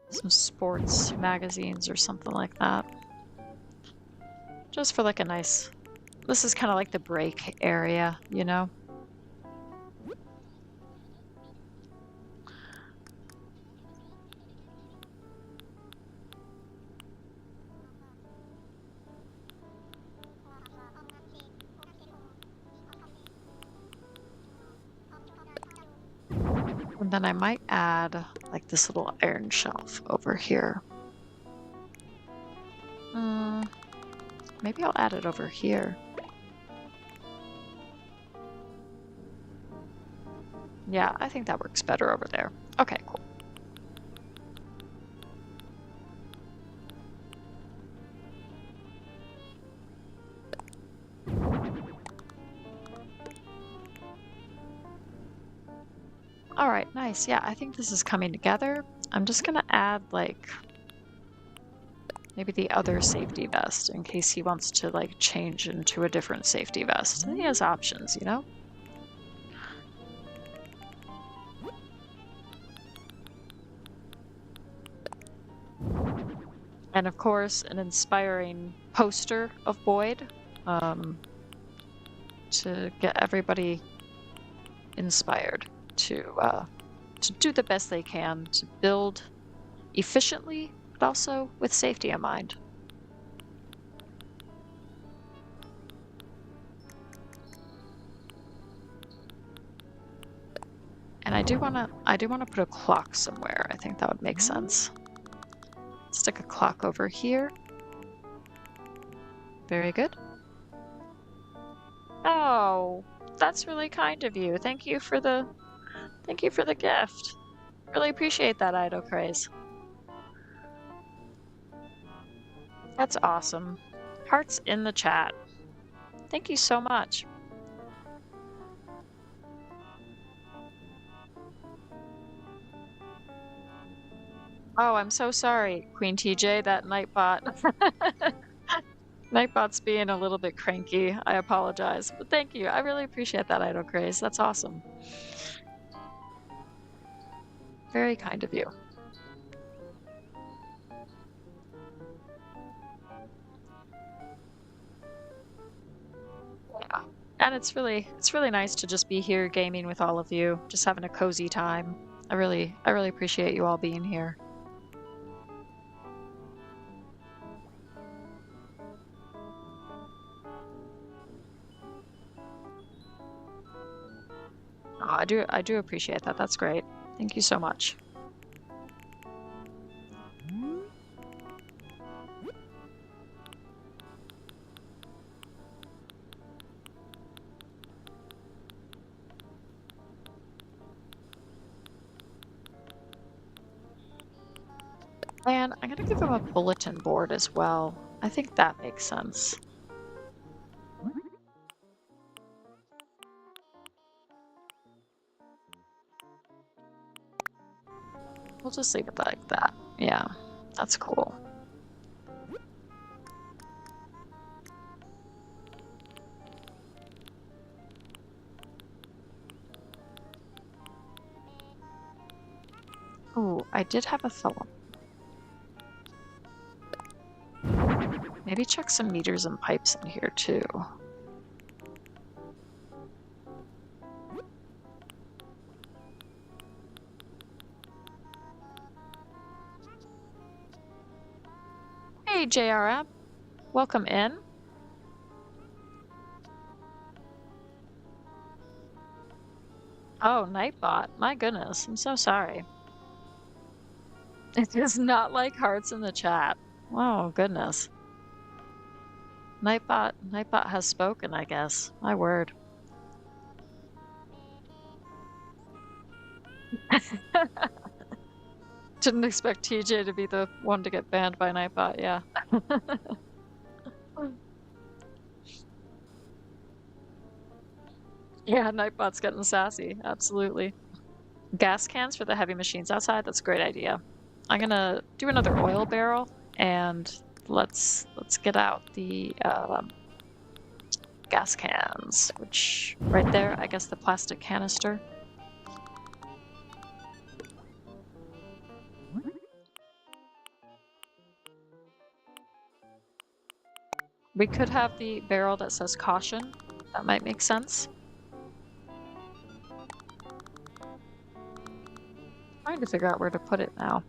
S1: Some sports magazines or something like that. Just for like a nice, this is kind of like the break area, you know? And then I might add like this little iron shelf over here. Maybe I'll add it over here. Yeah, I think that works better over there. Okay, cool. All right, nice. Yeah, I think this is coming together. I'm just gonna add like maybe the other safety vest in case he wants to like change into a different safety vest. He has options, you know? And of course, an inspiring poster of Boyd to get everybody inspired to do the best they can to build efficiently, but also with safety in mind. And I do want to put a clock somewhere. I think that would make sense. Stick a clock over here. Very good. Oh, that's really kind of you. Thank you for the gift. Really appreciate that, Ido Craze. That's awesome. Hearts in the chat. Thank you so much. Oh, I'm so sorry, Queen TJ, that Nightbot. Nightbot's being a little bit cranky. I apologize. But thank you. I really appreciate that, Idol Craze. That's awesome. Very kind of you. Yeah. And it's really nice to just be here gaming with all of you, just having a cozy time. I really appreciate you all being here. Oh, I do appreciate that. That's great. Thank you so much. And I'm gonna give him a bulletin board as well. I think that makes sense. We'll just leave it like that. Yeah, that's cool. Oh, I did have a thought. Maybe check some meters and pipes in here too. Hey, JRM. Welcome in. Oh, Nightbot. My goodness. I'm so sorry. It does not like hearts in the chat. Oh, goodness. Nightbot has spoken, I guess. My word. Didn't expect TJ to be the one to get banned by Nightbot, yeah. Yeah, Nightbot's getting sassy. Absolutely. Gas cans for the heavy machines outside. That's a great idea. I'm gonna do another oil barrel, and let's get out the gas cans, which right there, I guess the plastic canister. We could have the barrel that says caution. That might make sense. Trying to figure out where to put it now.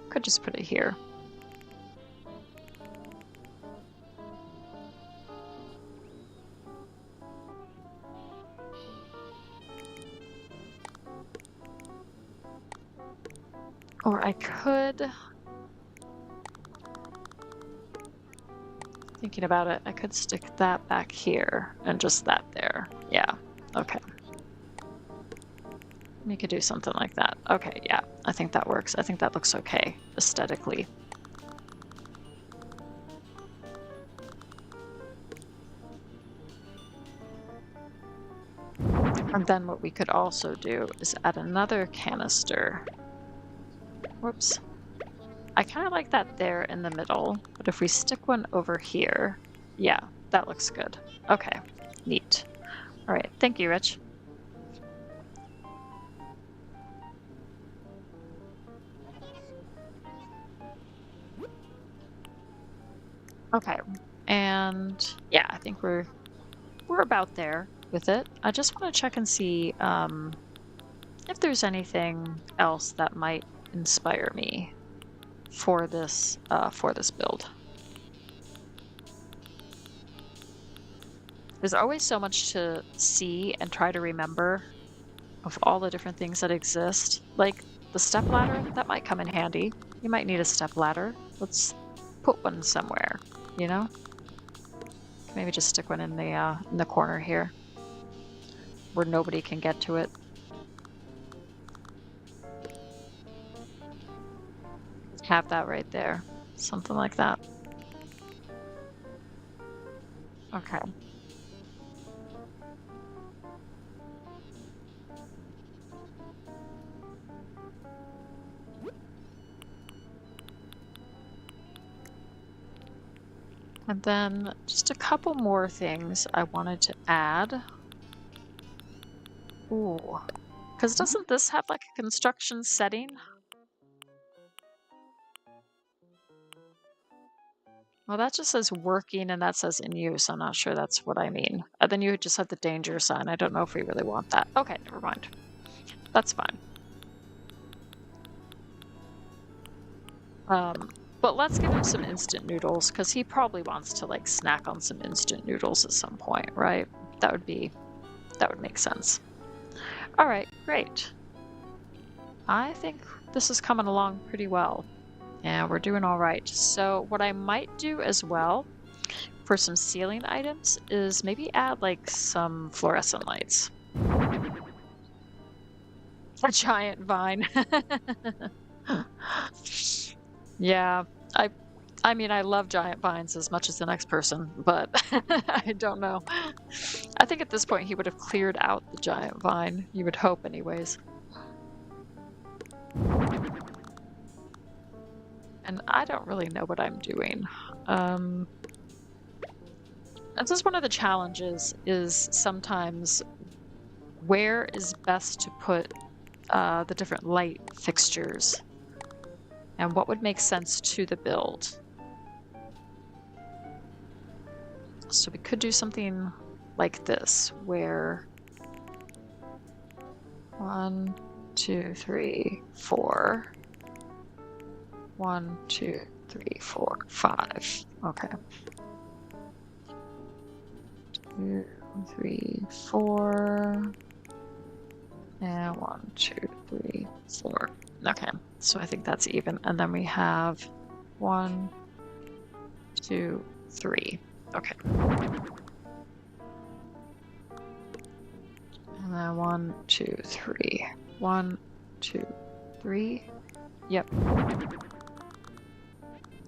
S1: Could just put it here. Or I could... Thinking about it, I could stick that back here and just that there. Yeah, okay. We could do something like that. Okay, yeah, I think that works. I think that looks okay aesthetically. And then what we could also do is add another canister. Whoops. I kind of like that there in the middle, but if we stick one over here, yeah, that looks good. Okay, neat. All right, thank you, Rich. Okay, and yeah, I think we're about there with it. I just want to check and see if there's anything else that might inspire me for this build. There's always so much to see and try to remember of all the different things that exist. Like the step ladder, that might come in handy. You might need a step ladder. Let's put one somewhere, you know? Maybe just stick one in the corner here where nobody can get to it. Have that right there. Something like that. Okay. And then just a couple more things I wanted to add. Ooh. Because doesn't this have like a construction setting? Well, that just says working and that says in use. I'm not sure that's what I mean. And then you just have the danger sign. I don't know if we really want that. Okay, never mind. That's fine. But let's give him some instant noodles because he probably wants to like snack on some instant noodles at some point, right? That would make sense. All right, great. I think this is coming along pretty well. Yeah, we're doing all right. So what I might do as well for some ceiling items is maybe add like some fluorescent lights. A giant vine. Yeah, I I mean I love giant vines as much as the next person, but I don't know. I think at this point he would have cleared out the giant vine. You would hope anyways. And I don't really know what I'm doing. This is one of the challenges is sometimes where is best to put the different light fixtures and what would make sense to the build. So we could do something like this where 1, 2, 3, 4. 1, 2, 3, 4, 5. Okay. 2, 3, 4. And 1, 2, 3, 4. Okay, so I think that's even. And then we have 1, 2, 3. Okay. And then 1, 2, 3. 1, 2, 3. Yep.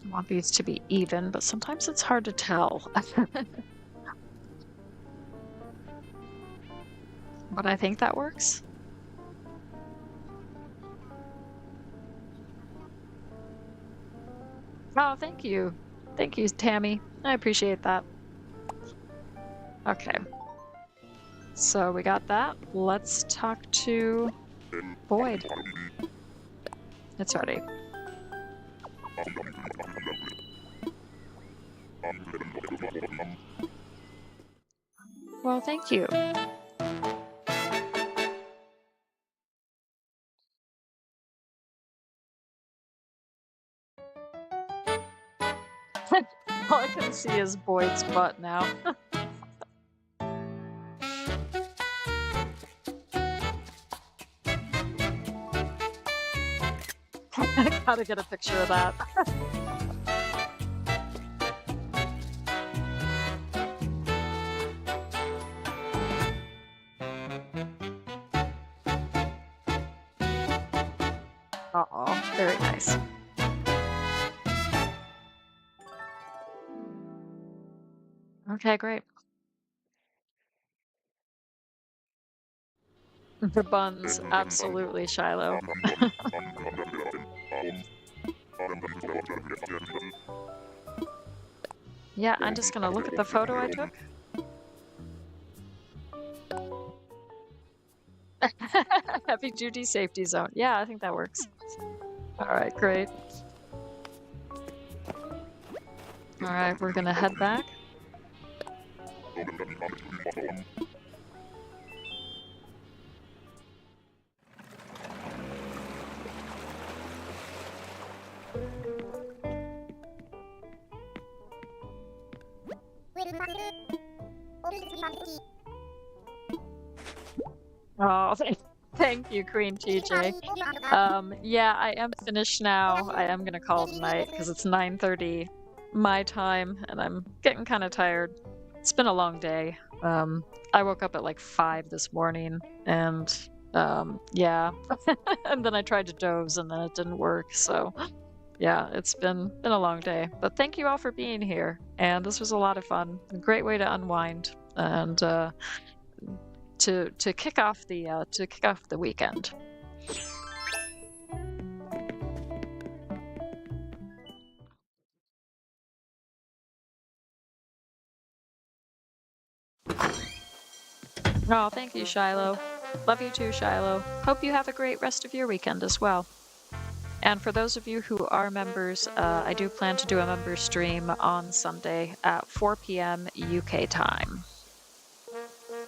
S1: I want these to be even, but sometimes it's hard to tell. But I think that works. Oh, thank you. Thank you, Tammy. I appreciate that. Okay. So we got that. Let's talk to Boyd. It's ready. Well, thank you. All I can see is Boyd's butt now. I gotta get a picture of that. Uh-oh, very nice. Okay, great. The buns, absolutely, Shiloh. Yeah, I'm just gonna look at the photo I took. Heavy duty safety zone. Yeah, I think that works. All right, great. All right, we're gonna head back. Oh, thank you, Queen TJ. Yeah, I am finished now. I am gonna call it a night because it's 9:30 my time, and I'm getting kind of tired. It's been a long day. I woke up at like 5 this morning, and yeah, and then I tried to doze, and then it didn't work. So yeah, it's been a long day. But thank you all for being here, and this was a lot of fun. A great way to unwind and to kick off the weekend. Oh, thank you, Shiloh. Love you too, Shiloh. Hope you have a great rest of your weekend as well. And for those of you who are members, I do plan to do a member stream on Sunday at 4 p.m. UK time.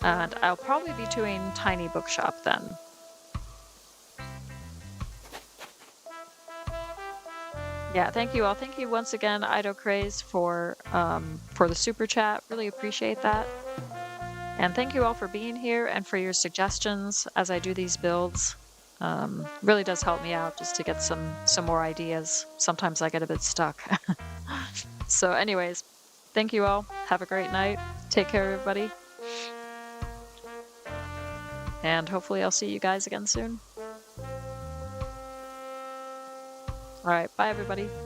S1: And I'll probably be doing Tiny Bookshop then. Yeah, thank you all. Thank you once again, Ido Craze, for the super chat. Really appreciate that. And thank you all for being here and for your suggestions as I do these builds. Really does help me out just to get some more ideas. Sometimes I get a bit stuck. So anyways, thank you all. Have a great night. Take care, everybody. And hopefully I'll see you guys again soon. All right, bye everybody.